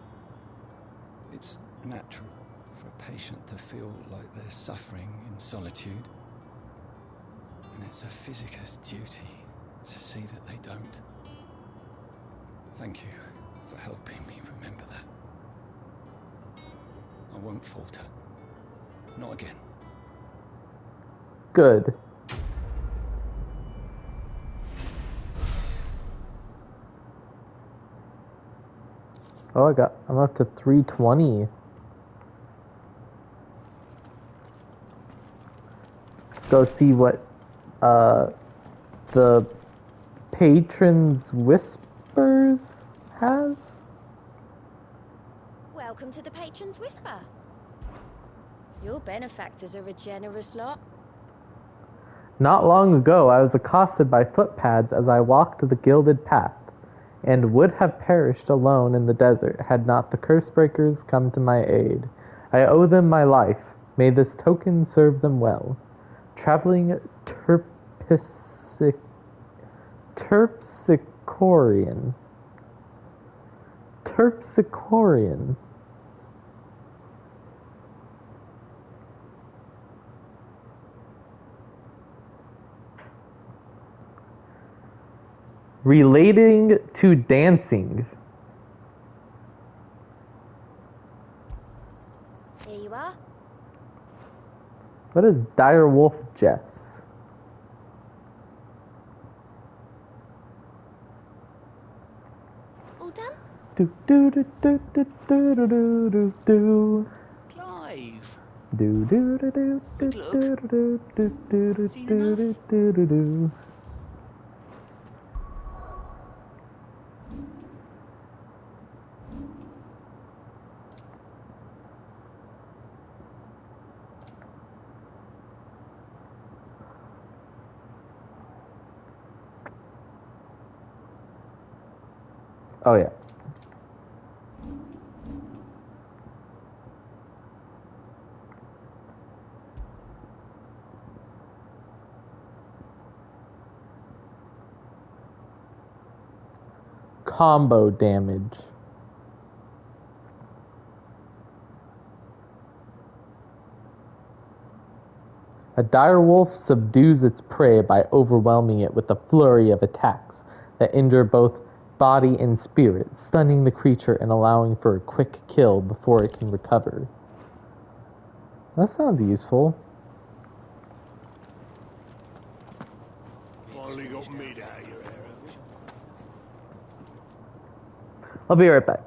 It's natural for a patient to feel like they're suffering in solitude. And it's a physiker's duty to see that they don't. Thank you for helping me remember that. I won't falter. Not again. Good. Oh, I'm up to 320. Let's go see what the Patron's Whispers has. Welcome to the Patron's Whisper. Your benefactors are a generous lot. Not long ago, I was accosted by footpads as I walked the gilded path, and would have perished alone in the desert had not the Cursebreakers come to my aid. I owe them my life. May this token serve them well. Traveling Turpis Terpsichorean. Terpsichorean. Relating to dancing. There you are. What is Direwolf Jess? All done? Do do do do do do do do do do. Clive. Do do do do do do do do do do Seen do enough? do do do. Oh yeah. Combo damage. A direwolf subdues its prey by overwhelming it with a flurry of attacks that injure both body and spirit, stunning the creature and allowing for a quick kill before it can recover. That sounds useful. Finally got mid out of your hair, have you? I'll be right back.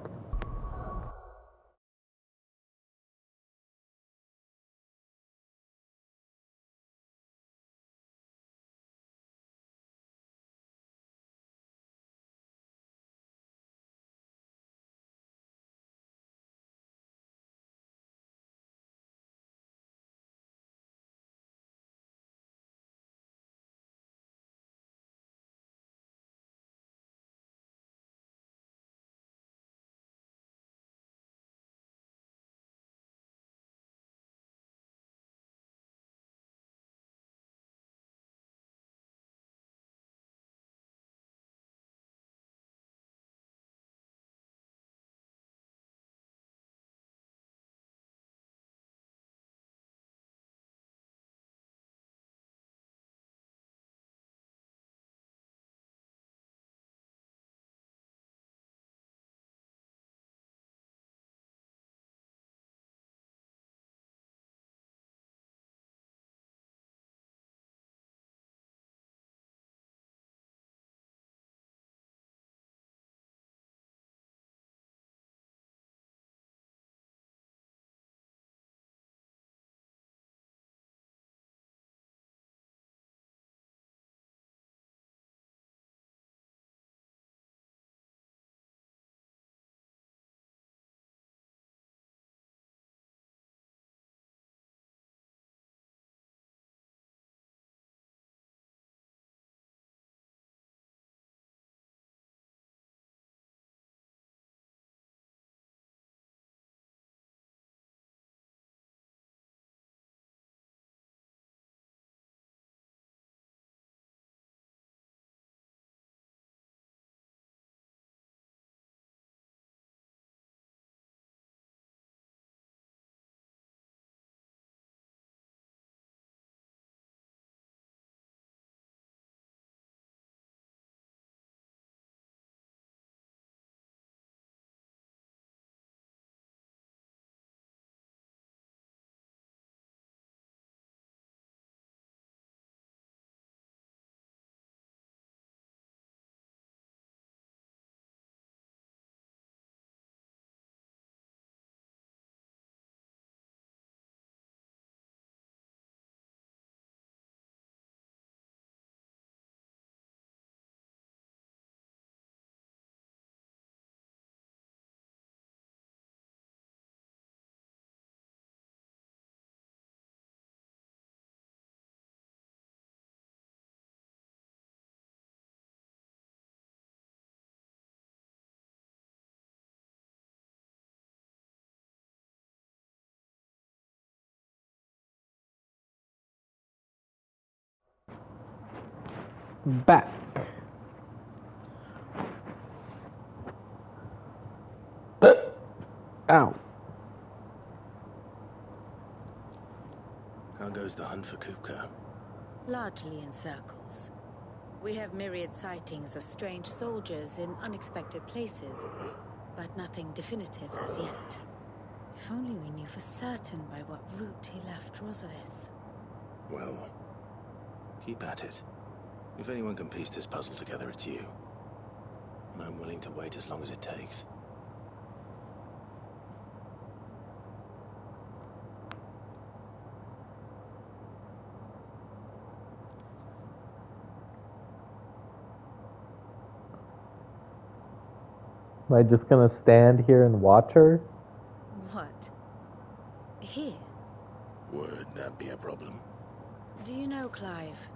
back. Ow. How goes the hunt for Kupka? Largely in circles. We have myriad sightings of strange soldiers in unexpected places, but nothing definitive as yet. If only we knew for certain by what route he left Rosalith. Well, keep at it. If anyone can piece this puzzle together, it's you. And I'm willing to wait as long as it takes. Am I just gonna stand here and watch her? What? Here? Would that be a problem? Do you know, Clive?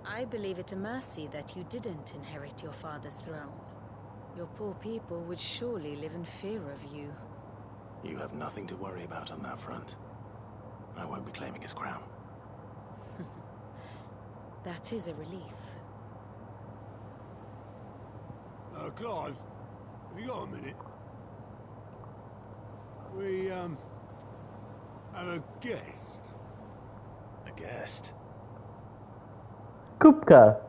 I believe it a mercy that you didn't inherit your father's throne. Your poor people would surely live in fear of you. You have nothing to worry about on that front. I won't be claiming his crown. That is a relief. Clive, have you got a minute? We, have a guest. A guest? Kupka.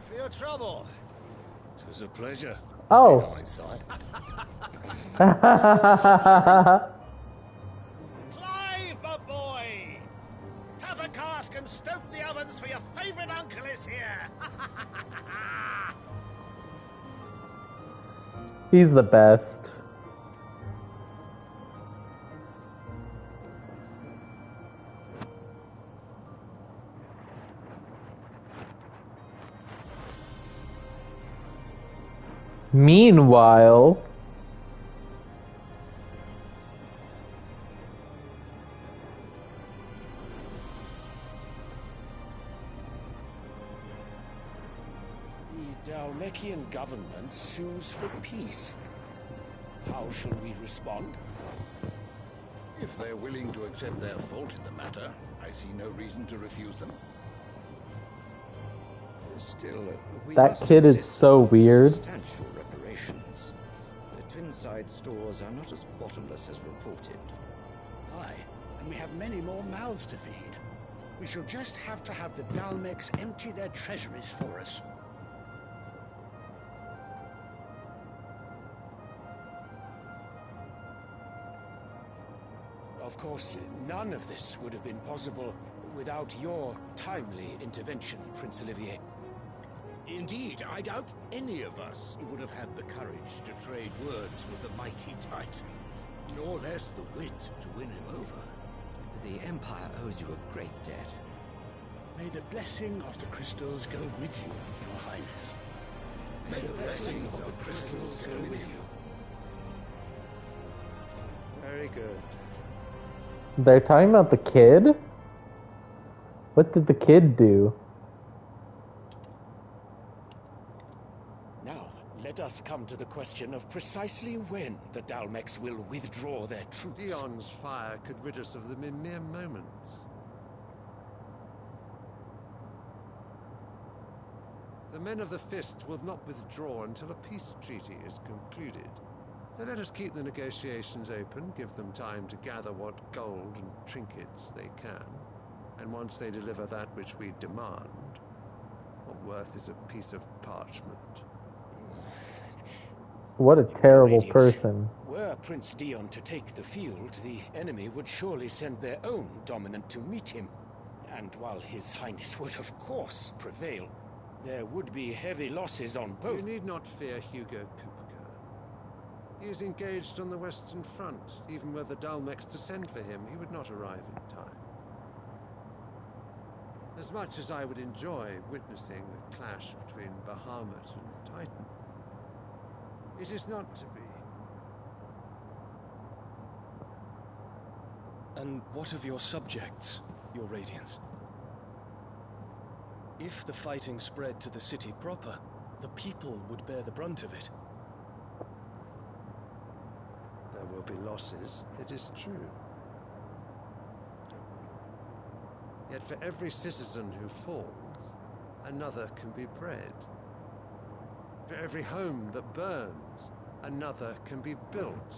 For your trouble. It was a pleasure. Oh. In hindsight. Clive, my boy! Tap a cask and stoke the ovens for your favourite uncle is here! He's the best. Meanwhile, The Dalmekian government sues for peace. How shall we respond? If they're willing to accept their fault in the matter, I see no reason to refuse them. Still, we that must kid is insist so on weird. Substantial reparations. The Twinside stores are not as bottomless as reported. Aye, and we have many more mouths to feed. We shall just have to have the Dalmex empty their treasuries for us. Of course, none of this would have been possible without your timely intervention, Prince Olivier. Indeed, I doubt any of us would have had the courage to trade words with the mighty Titan, nor less the wit to win him over. The Empire owes you a great debt. May the blessing of the crystals go with you, Your Highness. May the blessing of the crystals go with you. Very good. They're talking about the kid? What did the kid do? Now, let us come to the question of precisely when the Dalmex will withdraw their troops. Dion's fire could rid us of them in mere moments. The men of the Fist will not withdraw until a peace treaty is concluded. So let us keep the negotiations open, give them time to gather what gold and trinkets they can. And once they deliver that which we demand, what worth is a piece of parchment? What a terrible person. Were Prince Dion to take the field, the enemy would surely send their own dominant to meet him. And while His Highness would of course prevail, there would be heavy losses on both. You need not fear Hugo Kupka. He is engaged on the Western Front. Even were the Dalmex to send for him, he would not arrive in time. As much as I would enjoy witnessing a clash between Bahamut and Titan, it is not to be. And what of your subjects, your Radiance? If the fighting spread to the city proper, the people would bear the brunt of it. There will be losses, it is true. Yet for every citizen who falls, another can be bred. For every home that burns, another can be built.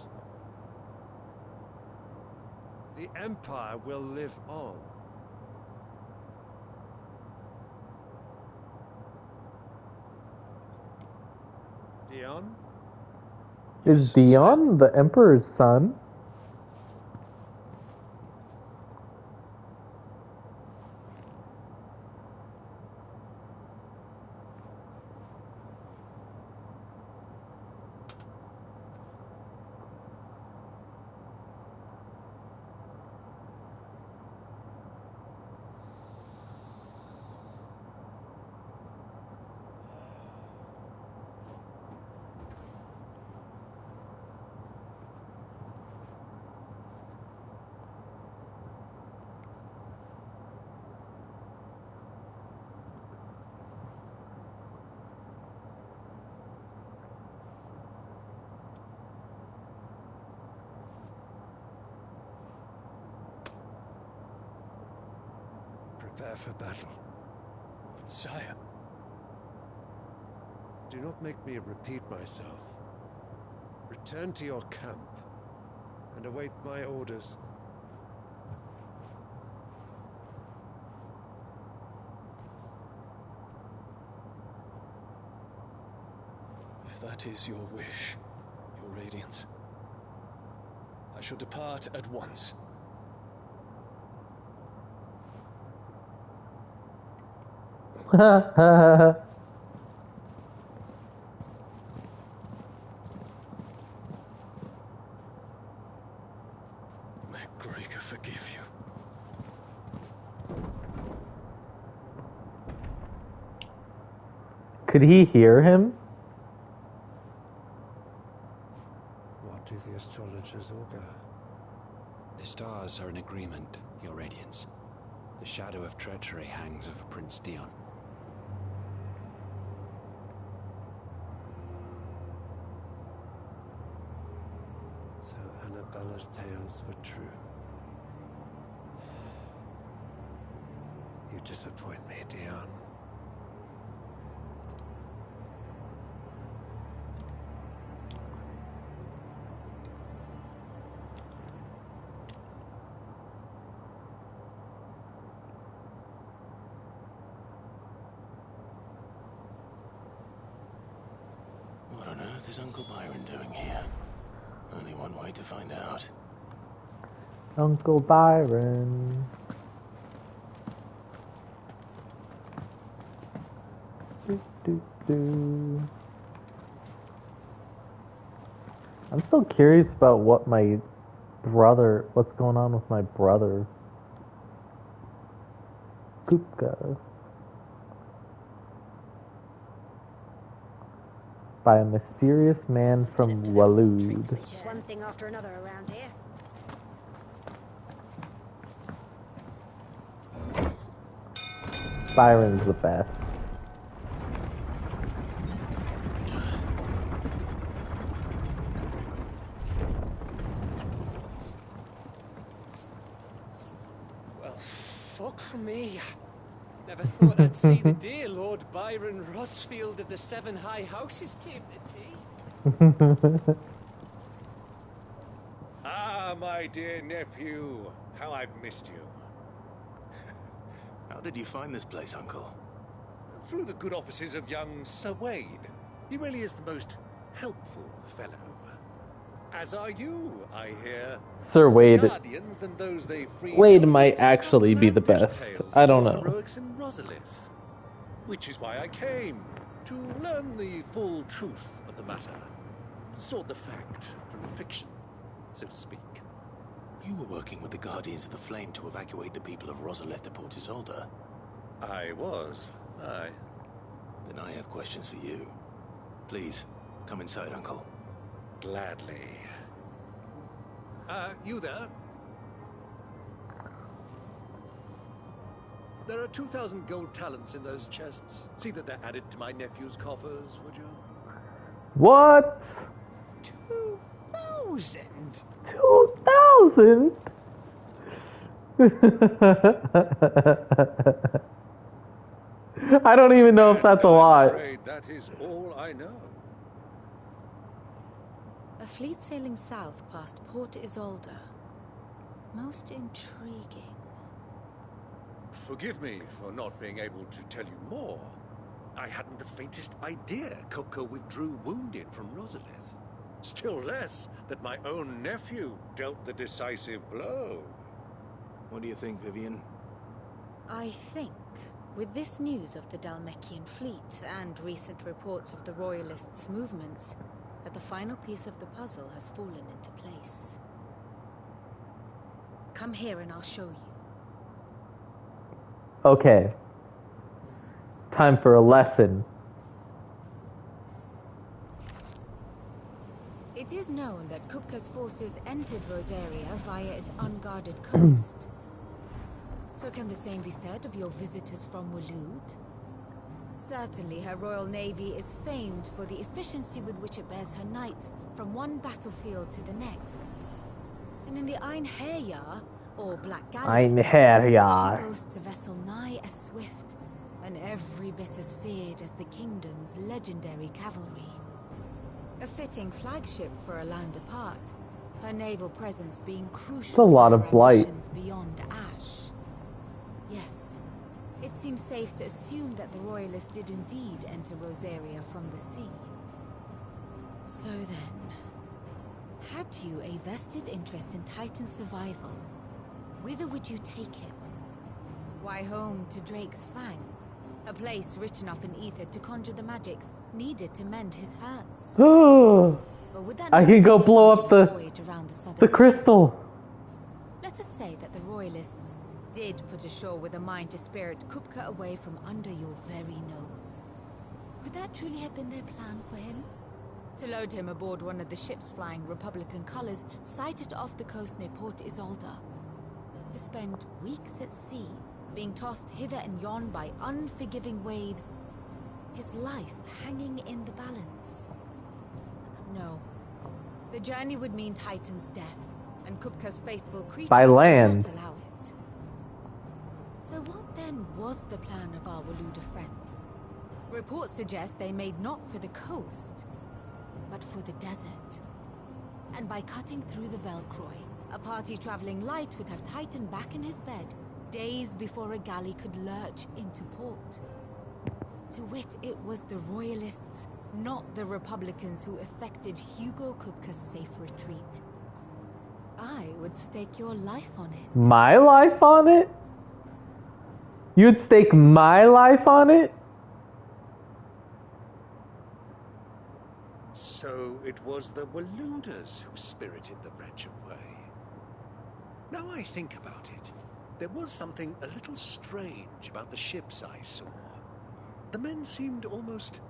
The Empire will live on. Dion? Is Dion the Emperor's son? Prepare for battle. But sire... Do not make me repeat myself. Return to your camp and await my orders. If that is your wish, your Radiance, I shall depart at once. MacGregor forgive you. Could he hear him? What do the astrologers augur? The stars are in agreement, Your Radiance. The shadow of treachery hangs over Prince Dion. So Annabella's tales were true. You disappoint me, Dion. What on earth is Uncle Byron doing here? Only one way to find out. Uncle Byron. Do. I'm still curious about what's going on with my brother. Kupka. By a mysterious man from Waloed. Just one thing after another around here. Byron's the best. Well, fuck me. Never thought I'd see the day Lord Byron Rosfield of the Seven High Houses came to tea. Ah, my dear nephew. How I've missed you. How did you find this place, Uncle? Through the good offices of young Sir Wade. He really is the most helpful fellow. As are you, I hear. Sir Wade. Guardians and those they freed Wade might actually be the best. I don't know. Heroics in Rosalith. Which is why I came, to learn the full truth of the matter. Sort the fact from the fiction, so to speak. You were working with the Guardians of the Flame to evacuate the people of Rosalith to Port Isolde. I was, aye. Then I have questions for you. Please, come inside, Uncle. Gladly. You there? There are 2,000 gold talents in those chests. See that they're added to my nephew's coffers, would you? What? 2,000? 2,000? I don't even know if that's a lot. I'm afraid that is all I know. A fleet sailing south past Port Isolde. Most intriguing. Forgive me for not being able to tell you more. I hadn't the faintest idea Kopka withdrew wounded from Rosalith. Still less that my own nephew dealt the decisive blow. What do you think, Vivian? I think, with this news of the Dhalmekian fleet and recent reports of the Royalists' movements, that the final piece of the puzzle has fallen into place. Come here and I'll show you. Okay. Time for a lesson. It is known that Kupka's forces entered Rosaria via its unguarded coast. So can the same be said of your visitors from Waloed? Certainly her Royal Navy is famed for the efficiency with which it bears her knights from one battlefield to the next. And in the Einherjar, or Black Galleon, Einherjar. she boasts a vessel nigh as swift, and every bit as feared as the kingdom's legendary cavalry. A fitting flagship for a land apart, her naval presence being crucial It's a lot to of her blight. missions beyond Ash. Yes, it seems safe to assume that the Royalists did indeed enter Rosaria from the sea. So then, had you a vested interest in Titan's survival, whither would you take him? Why, home to Drake's Fang, a place rich enough in ether to conjure the magics needed to mend his hurts. But would that I not can go be a blow up arduous voyage around the southern crystal. Let us say that the Royalists did put ashore with a mind to spirit Kupka away from under your very nose. Could that truly have been their plan for him? To load him aboard one of the ships flying Republican colors sighted off the coast near Port Isolde. To spend weeks at sea, being tossed hither and yon by unforgiving waves, his life hanging in the balance. No. The journey would mean Titan's death, and Kupka's faithful creatures By would land. not allow it. So what then was the plan of our Waluda friends? Reports suggest they made not for the coast, but for the desert. And by cutting through the Velcroy, a party traveling light would have Titan back in his bed days before a galley could lurch into port. To wit, it was the Royalists, not the Republicans, who effected Hugo Kupka's safe retreat. I would stake your life on it. My life on it? You'd stake my life on it? So it was the Waludas who spirited the wretch away. Now I think about it, there was something a little strange about the ships I saw. The men seemed almost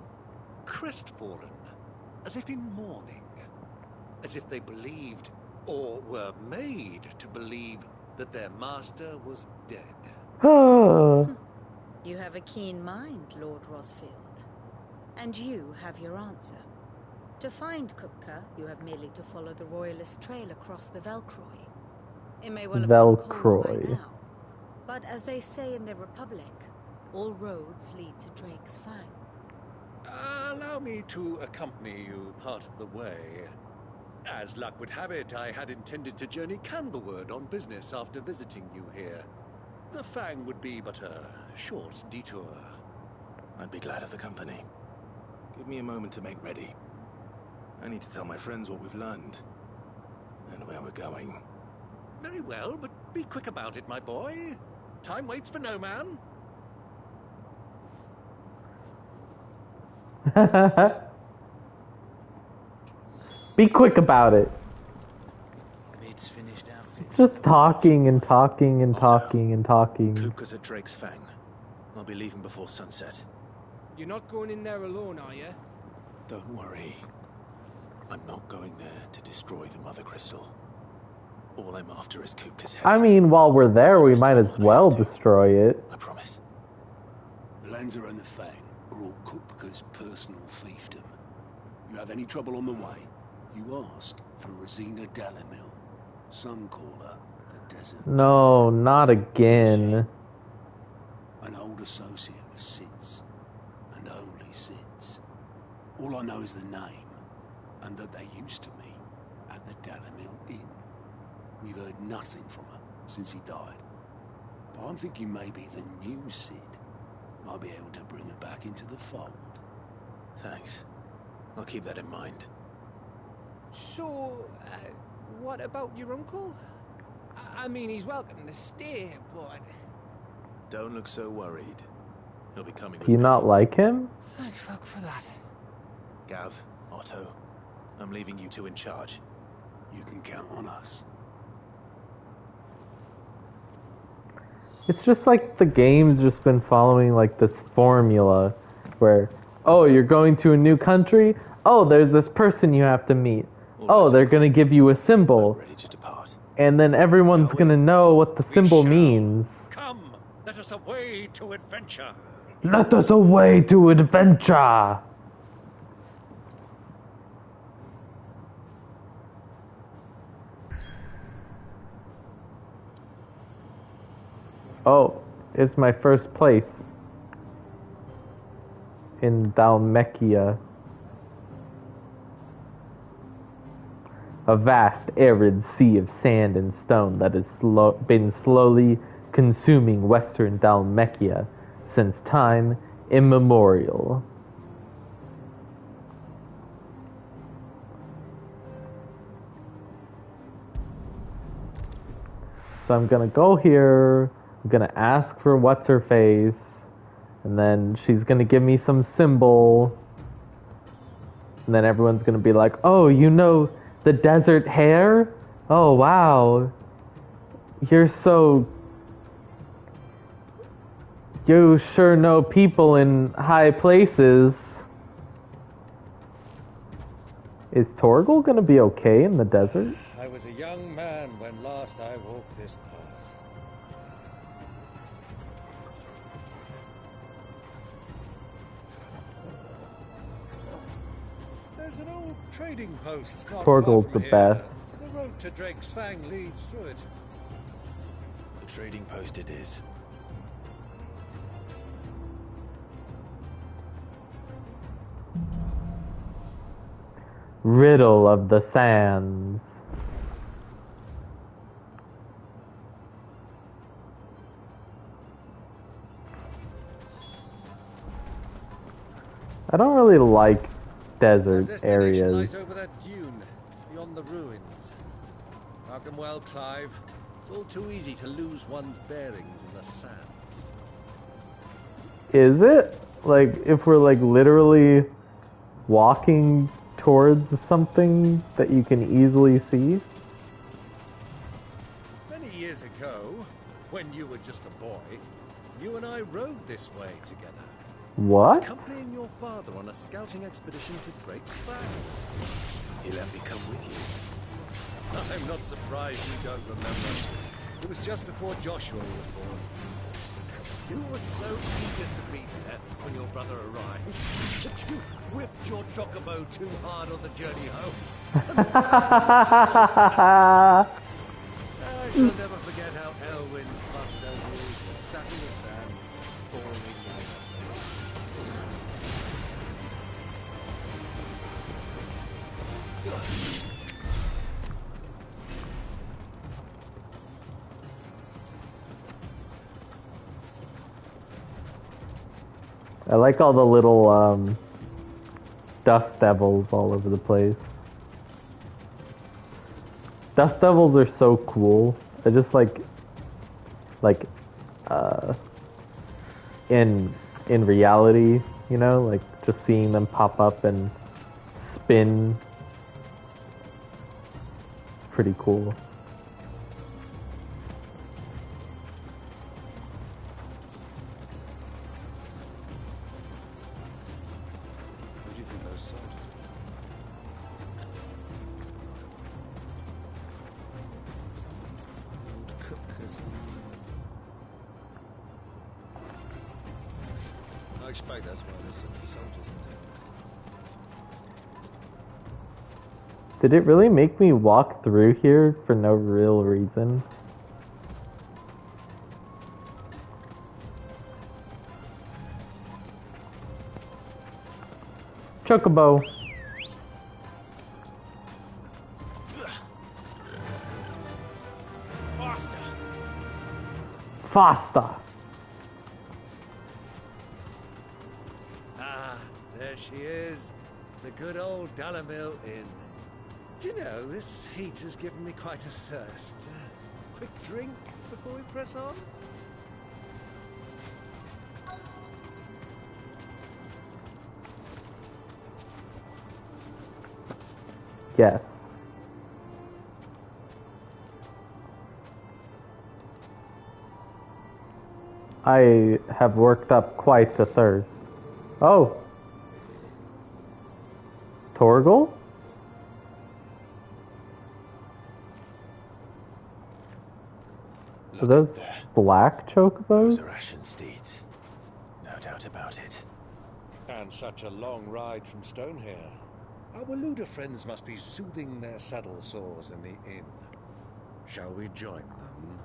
crestfallen, as if in mourning, as if they believed, or were made to believe, that their master was dead. You have a keen mind, Lord Rosfield. And you have your answer. To find Kupka, you have merely to follow the Royalist trail across the Velcroy. It may well have been cold by now, but as they say in the Republic, all roads lead to Drake's Fang. Allow me to accompany you part of the way. As luck would have it, I had intended to journey Canberward on business after visiting you here. The Fang would be but a short detour. I'd be glad of the company. Give me a moment to make ready. I need to tell my friends what we've learned. And where we're going. Very well, but be quick about it, my boy. Time waits for no man. Be quick about it. It's finished outfit. Just talking and talking and talking and talking. Kupka's at Drake's Fang. I'll be leaving before sunset. You're not going in there alone, are you? Don't worry. I'm not going there to destroy the Mother Crystal. All I'm after is Kupka's head. I mean, while we're there, we might as well destroy it. I promise. The Lanza and the Fang are all Kupka's personal fiefdom. You have any trouble on the way, you ask for Rosina Dalimil. Some call her the Desert. No, not again. An old associate of Sid's, and only Sid's. All I know is the name, and that they used to meet at the Dalimil Inn. We've heard nothing from her since he died. But I'm thinking maybe the new Sid might be able to bring her back into the fold. Thanks. I'll keep that in mind. So, what about your uncle? I mean, he's welcome to stay, but... Don't look so worried. He'll be coming with Do you me. not like him? Thank fuck for that. Gav, Otto, I'm leaving you two in charge. You can count on us. It's just like the game's just been following like this formula where, oh, you're going to a new country? Oh, there's this person you have to meet. Oh, they're going to give you a symbol. And then everyone's going to know what the symbol means. Come, let us away to adventure. Let us away to adventure. Oh, it's my first place in Dalmekia. A vast, arid sea of sand and stone that has been slowly consuming western Dalmekia since time immemorial. So I'm gonna go here. I'm gonna ask for what's her face, and then she's gonna give me some symbol, and then everyone's gonna be like, "Oh, you know the desert hare? Oh wow, you sure know people in high places." Is Torgal gonna be okay in the desert? I was a young man when last I walked this path. There's an old trading post not Torgal's far from the here. best. The road to Drake's Fang leads through it. The trading post it is. Riddle of the Sands. I don't really like desert Destination lies areas. over that dune, beyond the ruins. Mark 'em well, Clive. It's all too easy to lose one's bearings in the sands. Is it? Like, if we're like literally walking towards something that you can easily see? Many years ago, when you were just a boy, you and I rode this way together. What? Accompanying your father on a scouting expedition to Drake's Fang. He let me come with you. I'm not surprised you don't remember. It was just before Joshua was born. You were so eager to be there when your brother arrived that you whipped your chocobo too hard on the journey home. I shall never forget how Elwyn fussed over you as he sat in the sand, pouring his life. I like all the little dust devils all over the place. Dust devils are so cool. They're just like in reality, you know, like just seeing them pop up and spin. It's pretty cool. Who do you think those soldiers I expect that's why there's so many soldiers in town. Did it really make me walk through here for no real reason? Chocobo. Faster! Faster. Ah, there she is. The good old Dalamil Inn. Do you know, this heat has given me quite a thirst. Quick drink before we press on? Yes. I have worked up quite a thirst. Oh. Torgal? Are those black chocobos? Those are ashen steeds. No doubt about it. And such a long ride from Stonehair. Our Waluda friends must be soothing their saddle sores in the inn. Shall we join them?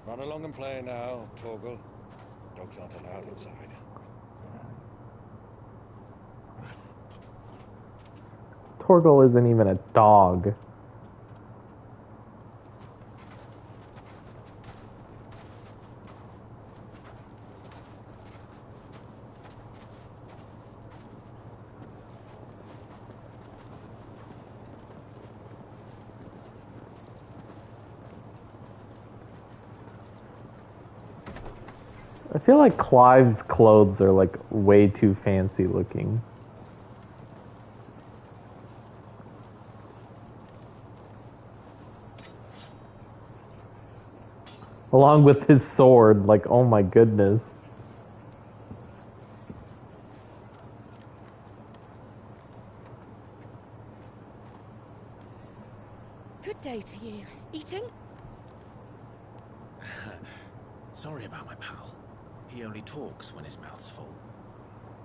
Run along and play now, Torgal. Dogs aren't allowed inside. Torgal isn't even a dog. I feel like Clive's clothes are like way too fancy looking. Along with his sword, like, oh my goodness. Good day to you. Eating? Sorry about my pal. He only talks when his mouth's full.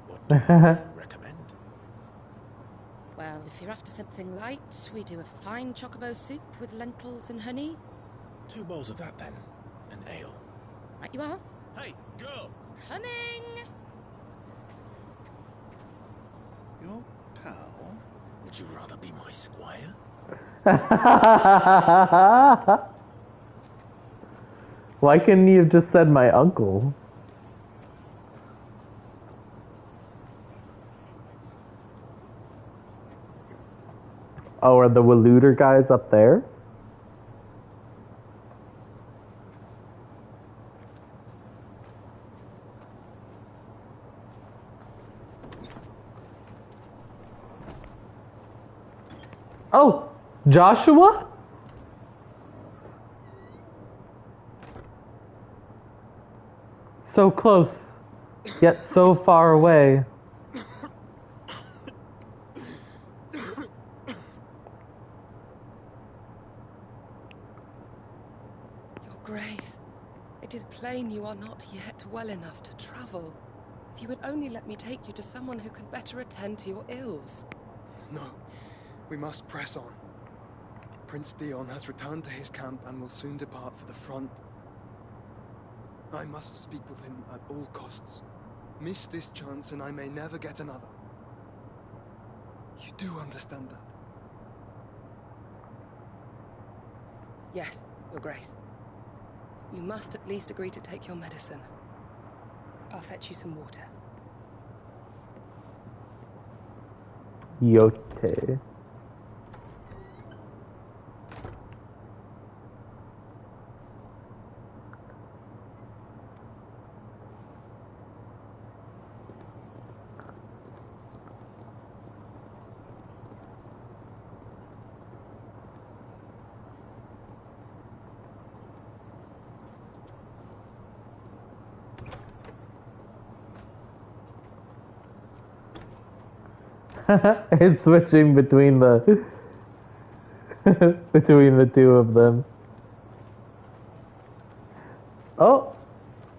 What do you recommend? Well, if you're after something light, we do a fine chocobo soup with lentils and honey. 2 bowls of that then. An ale. Right you are. Hey, girl! Coming! Your pal? Would you rather be my squire? Why couldn't you have just said my uncle? Oh, are the Waluder guys up there? Oh, Joshua? So close, yet so far away. Your Grace, it is plain you are not yet well enough to travel. If you would only let me take you to someone who can better attend to your ills. No, we must press on. Prince Dion has returned to his camp and will soon depart for the front. I must speak with him at all costs. Miss this chance and I may never get another. You do understand that? Yes, Your Grace. You must at least agree to take your medicine. I'll fetch you some water. Yote. It's switching between the between the two of them. Oh,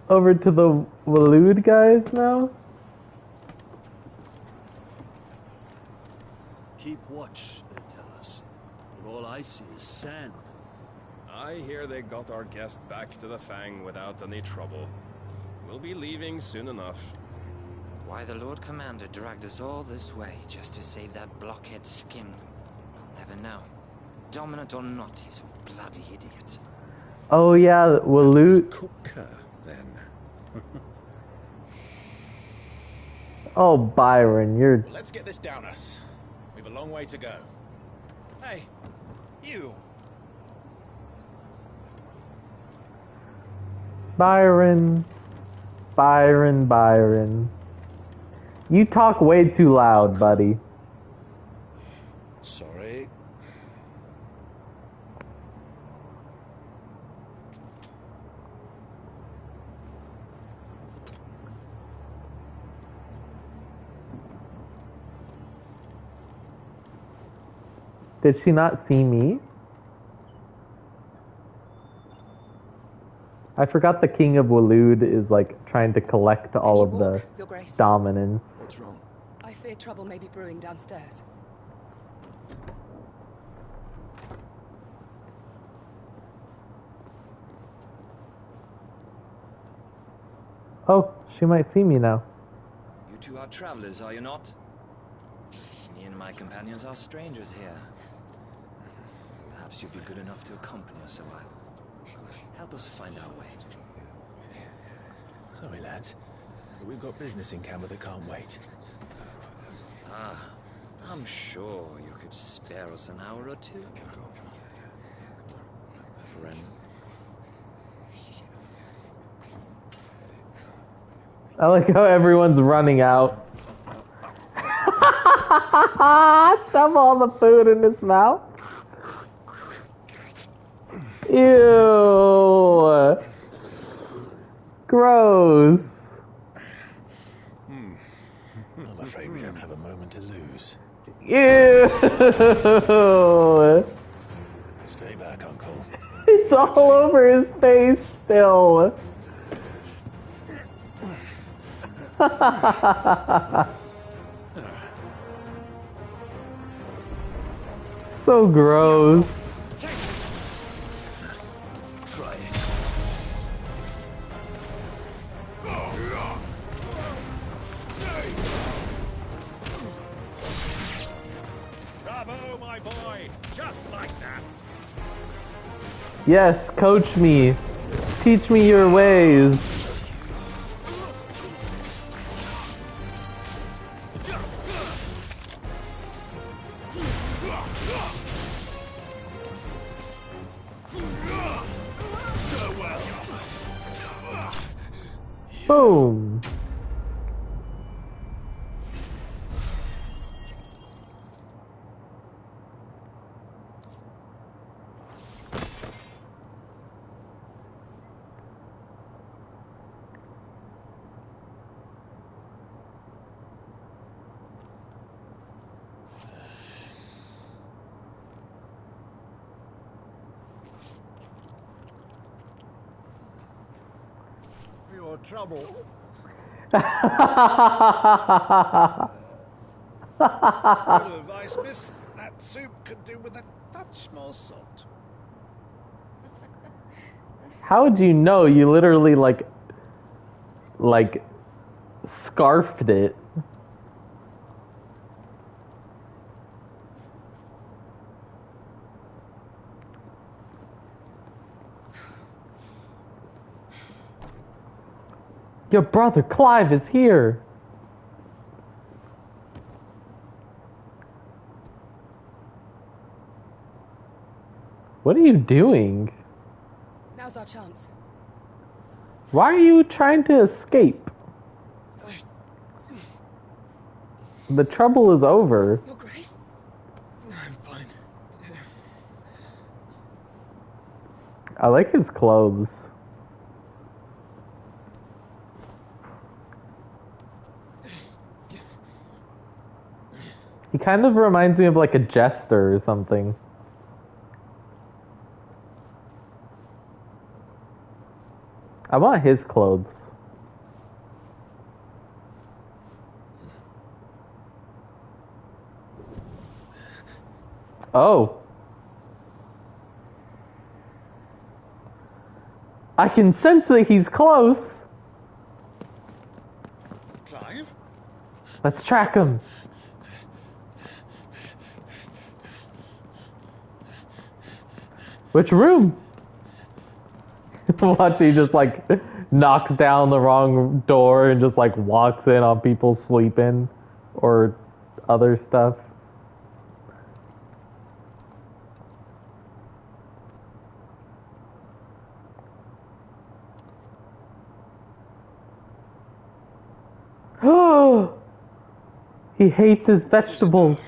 over to the Waloed guys now. Keep watch, they tell us. But all I see is sand. I hear they got our guest back to the Fang without any trouble. We'll be leaving soon enough. Why the Lord Commander dragged us all this way just to save that blockhead skin, I'll never know. Dominant or not, he's a bloody idiot. Oh yeah, Waloed. Cooker, then. Oh, Byron, you're... Well, let's get this down us. We've a long way to go. Hey, you. Byron. Byron. You talk way too loud, buddy. Sorry. Did she not see me? I forgot the King of Waloed is like trying to collect all of the Your Grace? dominance. What's wrong? I fear trouble may be brewing downstairs. Oh, she might see me now. You two are travelers, are you not? Me and my companions are strangers here. Perhaps you'd be good enough to accompany us a while. Help us find our way. Sorry, lads. But we've got business in Camber that can't wait. Ah, I'm sure you could spare us an hour or two. Friend. I like how everyone's running out. Shove all the food in his mouth. Ew. Gross. I'm afraid we don't have a moment to lose. Ew. Stay back, Uncle. It's all over his face still. So gross. Try it. Bravo, my boy! Just like that! Yes, coach me. Teach me your ways. Boom. For your trouble. Word of advice, miss. That soup could do with a touch more salt. How would you know? You literally like scarfed it. Your brother Clive is here. What are you doing? Now's our chance. Why are you trying to escape? The trouble is over. Your Grace? I'm fine. I like his clothes. He kind of reminds me of like a jester or something. I want his clothes. Oh. I can sense that he's close. Clive? Let's track him. Which room? Watch, he just like knocks down the wrong door and just like walks in on people sleeping or other stuff. Oh, he hates his vegetables.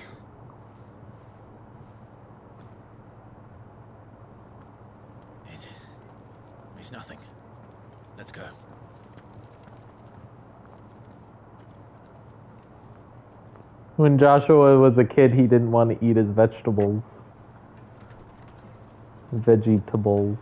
It's nothing. Let's go. When Joshua was a kid, he didn't want to eat his vegetables. Vegetables.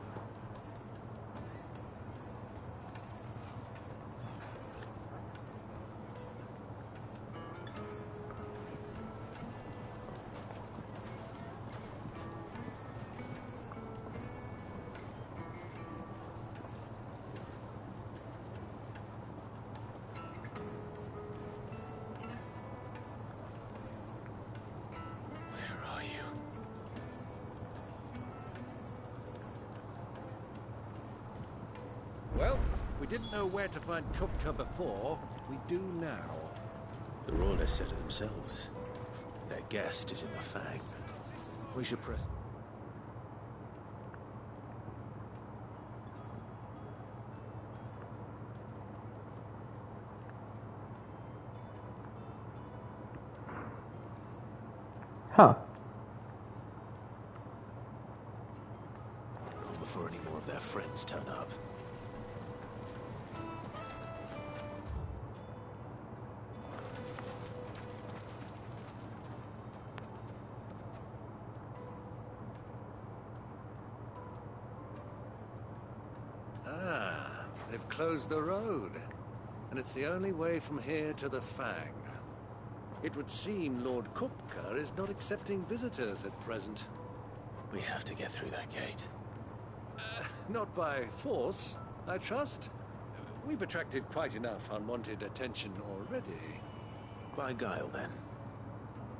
Well, we didn't know where to find Kupka before. We do now. The Royalists said it themselves. Their guest is in the Fang. We should press. Huh. Before any more of their friends turn up. Ah, they've closed the road. And it's the only way from here to the Fang. It would seem Lord Kupka is not accepting visitors at present. We have to get through that gate. Not by force, I trust. We've attracted quite enough unwanted attention already. By guile, then.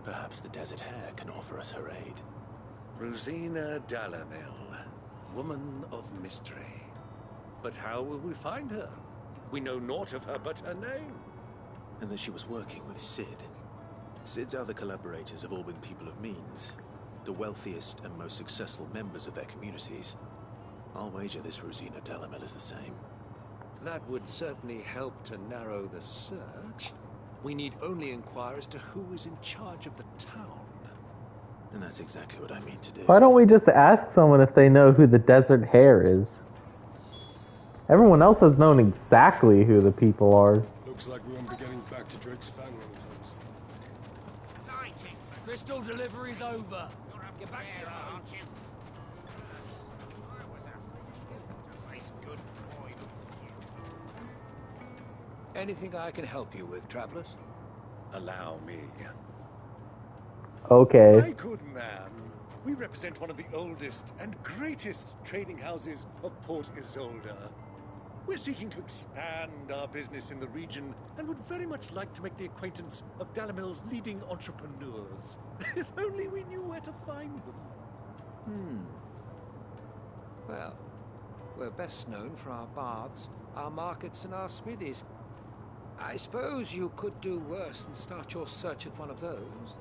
Perhaps the Desert Hare can offer us her aid. Rosina Dalamil, woman of mystery. But how will we find her? We know naught of her but her name. And that she was working with Sid. Sid's other collaborators have all been people of means. The wealthiest and most successful members of their communities. I'll wager this Rosina Dalamil is the same. That would certainly help to narrow the search. We need only inquire as to who is in charge of the town. And that's exactly what I mean to do. Why don't we just ask someone if they know who the Desert Hare is? Everyone else has known exactly who the people are. Looks like we won't be getting back to Drake's Fang anytime soon. Crystal delivery's over. Get back to your home. Anything I can help you with, travelers? Allow me. Okay. My good man, we represent one of the oldest and greatest trading houses of Port Isolde. We're seeking to expand our business in the region and would very much like to make the acquaintance of Dalamil's leading entrepreneurs. If only we knew where to find them. Well, we're best known for our baths, our markets, and our smithies. I suppose you could do worse than start your search at one of those.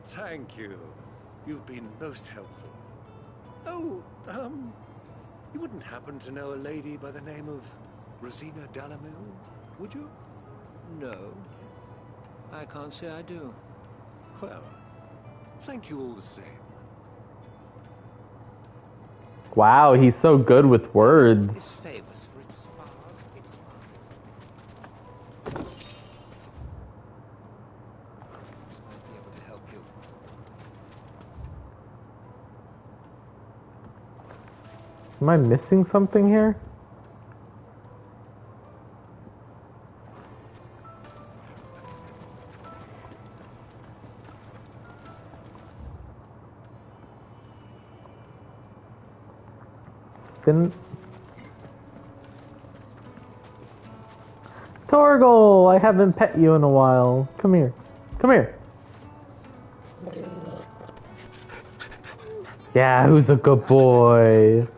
Thank you. You've been most helpful. Oh, you wouldn't happen to know a lady by the name of Rosina Dalamil, would you? No. I can't say I do. Well, thank you all the same. Wow, he's so good with words. Is famous for its spas, its markets. This might be able to help you. Am I missing something here? Didn't... Torgal! I haven't pet you in a while. Come here. Come here. Yeah, who's a good boy?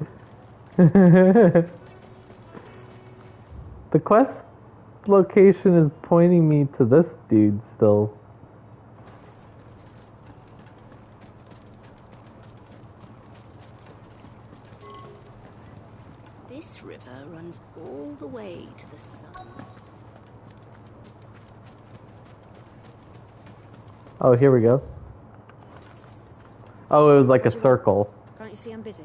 The quest location is pointing me to this dude still. This river runs all the way to the sun. Oh, here we go. Oh, it was like a circle. Can't you see I'm busy?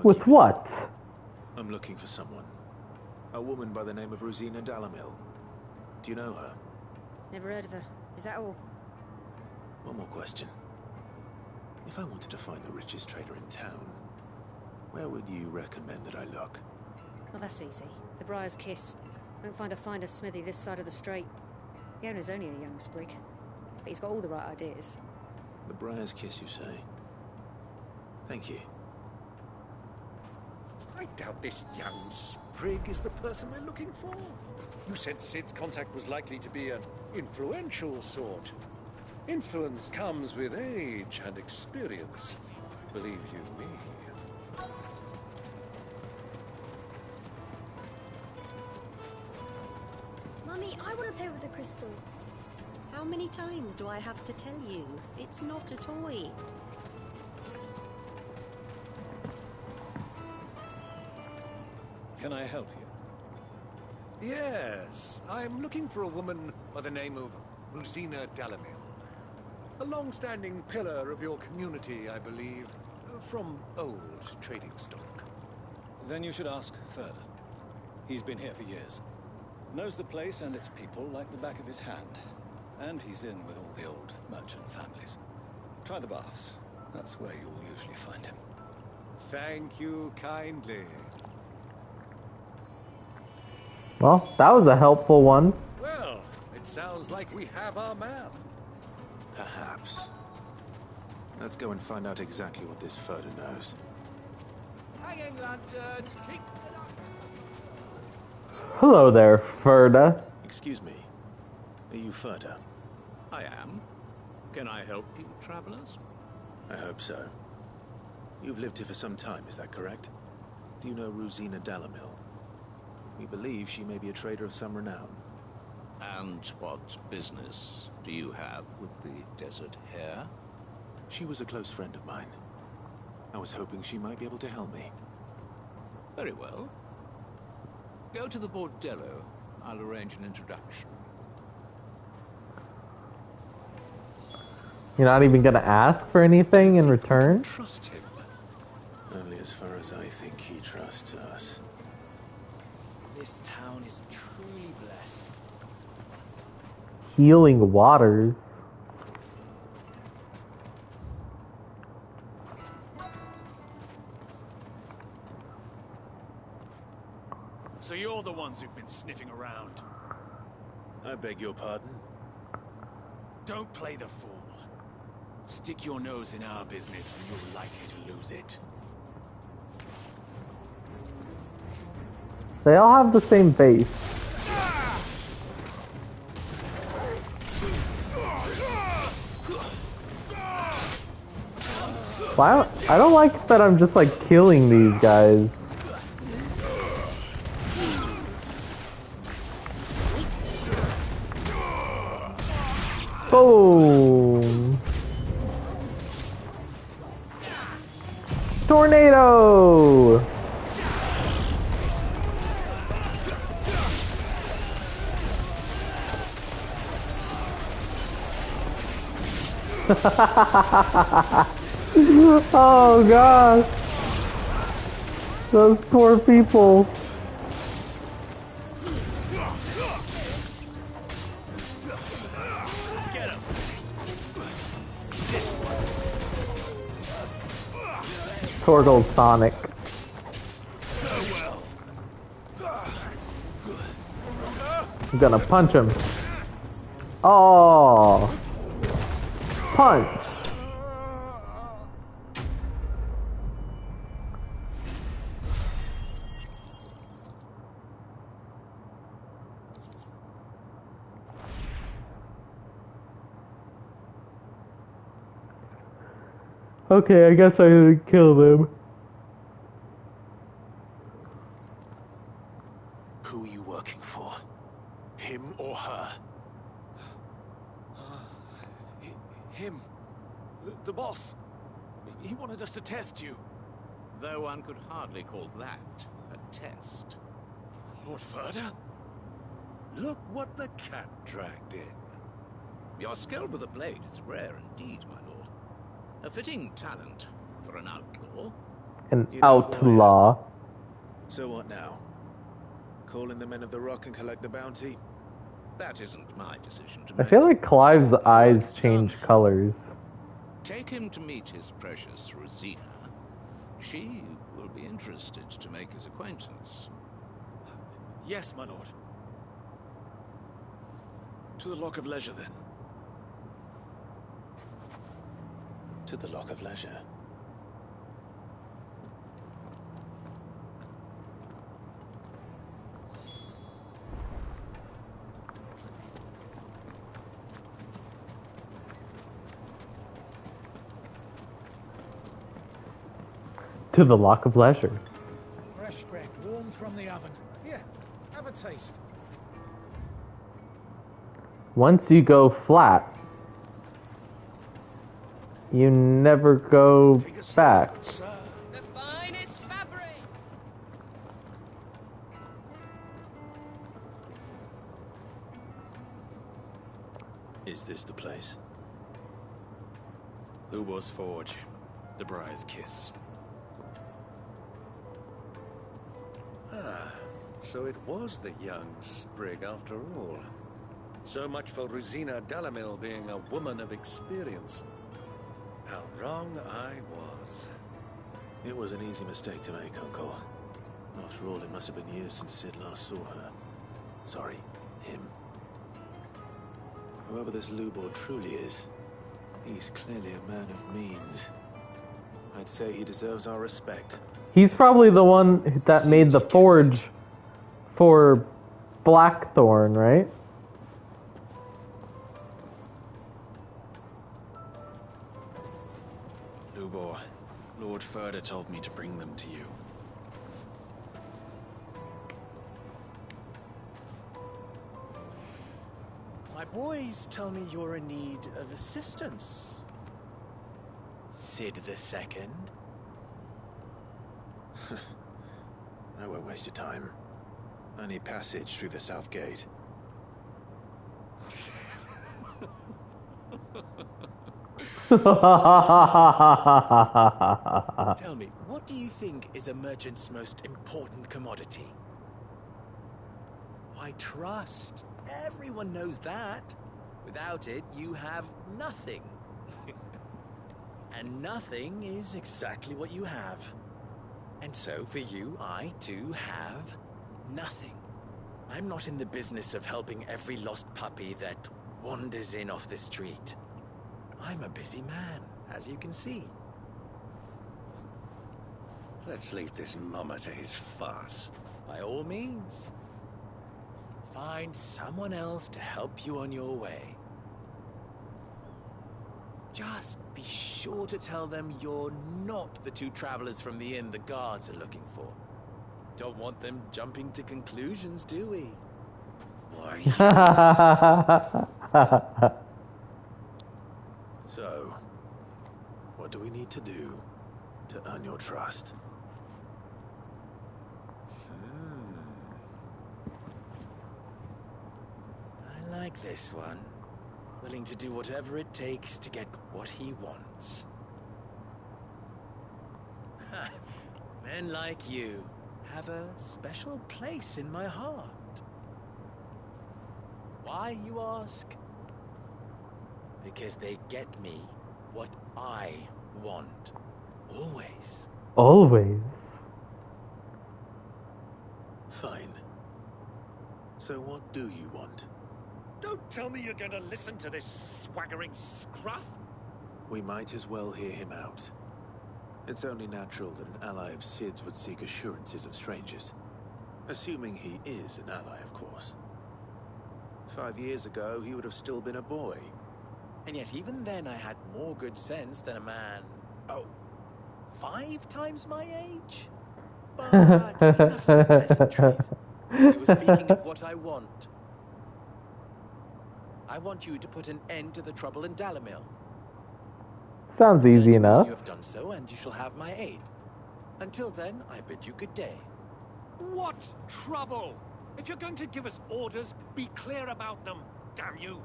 With what? I'm looking for someone. A woman by the name of Rosina Dalamil. Do you know her? Never heard of her. Is that all? One more question. If I wanted to find the richest trader in town, where would you recommend that I look? Well, that's easy. The Briar's Kiss. Don't find a finer smithy this side of the strait. The owner's only a young sprig, but he's got all the right ideas. The Briar's Kiss, you say? Thank you. I doubt this young sprig is the person we're looking for. You said Sid's contact was likely to be an influential sort. Influence comes with age and experience. Believe you me. Mummy, I want to play with the crystal. How many times do I have to tell you? It's not a toy. Can I help you? Yes, I'm looking for a woman by the name of Rosina Dalamil. A long-standing pillar of your community, I believe, from old trading stock. Then you should ask further. He's been here for years. Knows the place and its people like the back of his hand. And he's in with all the old merchant families. Try the baths. That's where you'll usually find him. Thank you kindly. Well, that was a helpful one. Well, it sounds like we have our man. Perhaps. Let's go and find out exactly what this Furder knows. Hanging lanterns, keep it up. Hello there, Ferda. Excuse me. Are you Furder? I am. Can I help you, travelers? I hope so. You've lived here for some time, is that correct? Do you know Rosina Dalamil? We believe she may be a trader of some renown. And what business do you have with the desert hare? She was a close friend of mine. I was hoping she might be able to help me. Very well. Go to the bordello. I'll arrange an introduction. You're not even gonna ask for anything in return? Trust him. Only as far as I think he trusts us. This town is truly blessed. Healing waters. So you're the ones who've been sniffing around. I beg your pardon? Don't play the fool. Stick your nose in our business and you're likely to lose it. They all have the same face. Wow, I don't like that I'm just like killing these guys. Boom! Tornado! Oh god! Those poor people. Torgal Sonic. I'm gonna punch him. Oh! Punch! Okay, I guess I didn't kill them. Who are you working for? Him or her? Him. The boss. He wanted us to test you. Though one could hardly call that a test. Lord Ferda? Look what the cat dragged in. Your skill with the blade is rare indeed, my lord. A fitting talent for an outlaw. An You know who I am. outlaw. So what now? Call in the Men of the Rock and collect the bounty? That isn't my decision to I make. feel like Clive's eyes change colors. Take him to meet his precious Rosina. She will be interested to make his acquaintance. Yes, my lord. To the Lock of Leisure, then. To the Lock of Leisure. To the Lock of Leisure. Fresh bread, warm from the oven. Here, have a taste. Once you go flat, you never go back. The finest fabric. Is this the place? Lubo's Forge. The Briar's Kiss. Ah, so it was the young sprig after all. So much for Rosina Dalamil being a woman of experience. How wrong I was. It was an easy mistake to make, Uncle. After all, it must have been years since Sid last saw her. Sorry, him. Whoever this Lubor truly is, he's clearly a man of means. I'd say he deserves our respect. He's probably the one that made the forge for Blackthorn, right? Lubor, Lord Ferda told me to bring them to you. My boys tell me you're in need of assistance. Sid the Second. I won't waste your time. I need passage through the south gate. Tell me, what do you think is a merchant's most important commodity? Why, trust. Everyone knows that. Without it, you have nothing. And nothing is exactly what you have. And so, for you, I, too, have nothing. I'm not in the business of helping every lost puppy that wanders in off the street. I'm a busy man, as you can see. Let's leave this mummer to his farce. By all means. Find someone else to help you on your way. Just be sure to tell them you're not the two travelers from the inn the guards are looking for. Don't want them jumping to conclusions, do we? Why? So, what do we need to do to earn your trust? I like this one. Willing to do whatever it takes to get what he wants. Men like you have a special place in my heart. Why, you ask? Because they get me what I want. Always. Always. Fine. So what do you want? Don't tell me you're going to listen to this swaggering scruff. We might as well hear him out. It's only natural that an ally of Sid's would seek assurances of strangers. Assuming he is an ally, of course. 5 years ago, he would have still been a boy. And yet even then I had more good sense than a man Oh, 5 times my age? But enough of the pleasantries. We were speaking of what I want. I want you to put an end to the trouble in Dalamil. Sounds easy enough. You have done so, and you shall have my aid. Until then, I bid you good day. What trouble? If you're going to give us orders, be clear about them, damn you.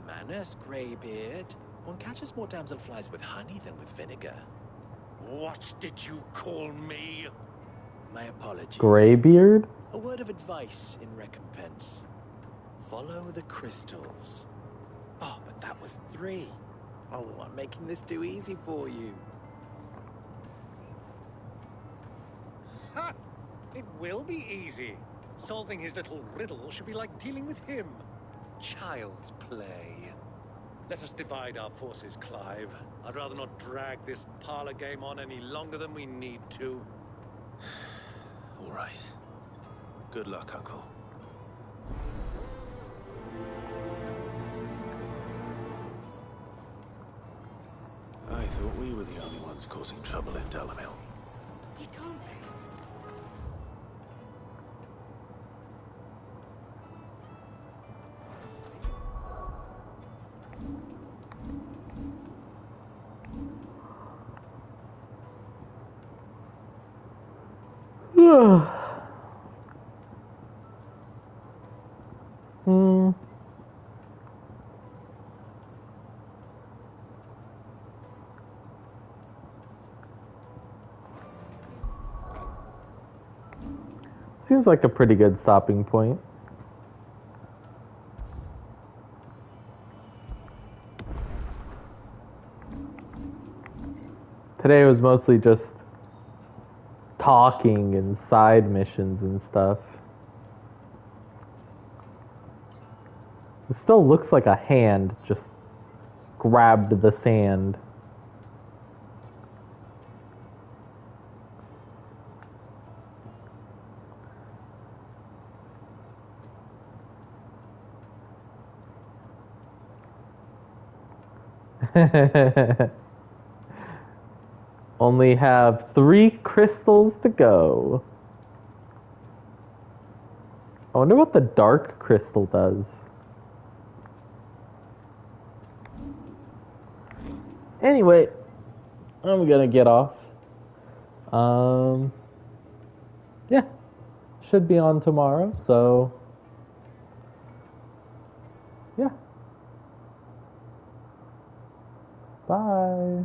Manners, Greybeard. One catches more damselflies with honey than with vinegar. What did you call me? My apologies. Greybeard? A word of advice in recompense. Follow the crystals. Oh, but that was 3. Oh, I'm making this too easy for you. Ha! It will be easy. Solving his little riddle should be like dealing with him. Child's play. Let us divide our forces, Clive. I'd rather not drag this parlor game on any longer than we need to. All right. Good luck, Uncle. I thought we were the only ones causing trouble in Dalamil. He can't be. Seems like a pretty good stopping point. Today was mostly just talking and side missions and stuff. It still looks like a hand just grabbed the sand. Only have 3 crystals to go. I wonder what the dark crystal does. Anyway, I'm gonna get off. Yeah, should be on tomorrow, so yeah. Bye.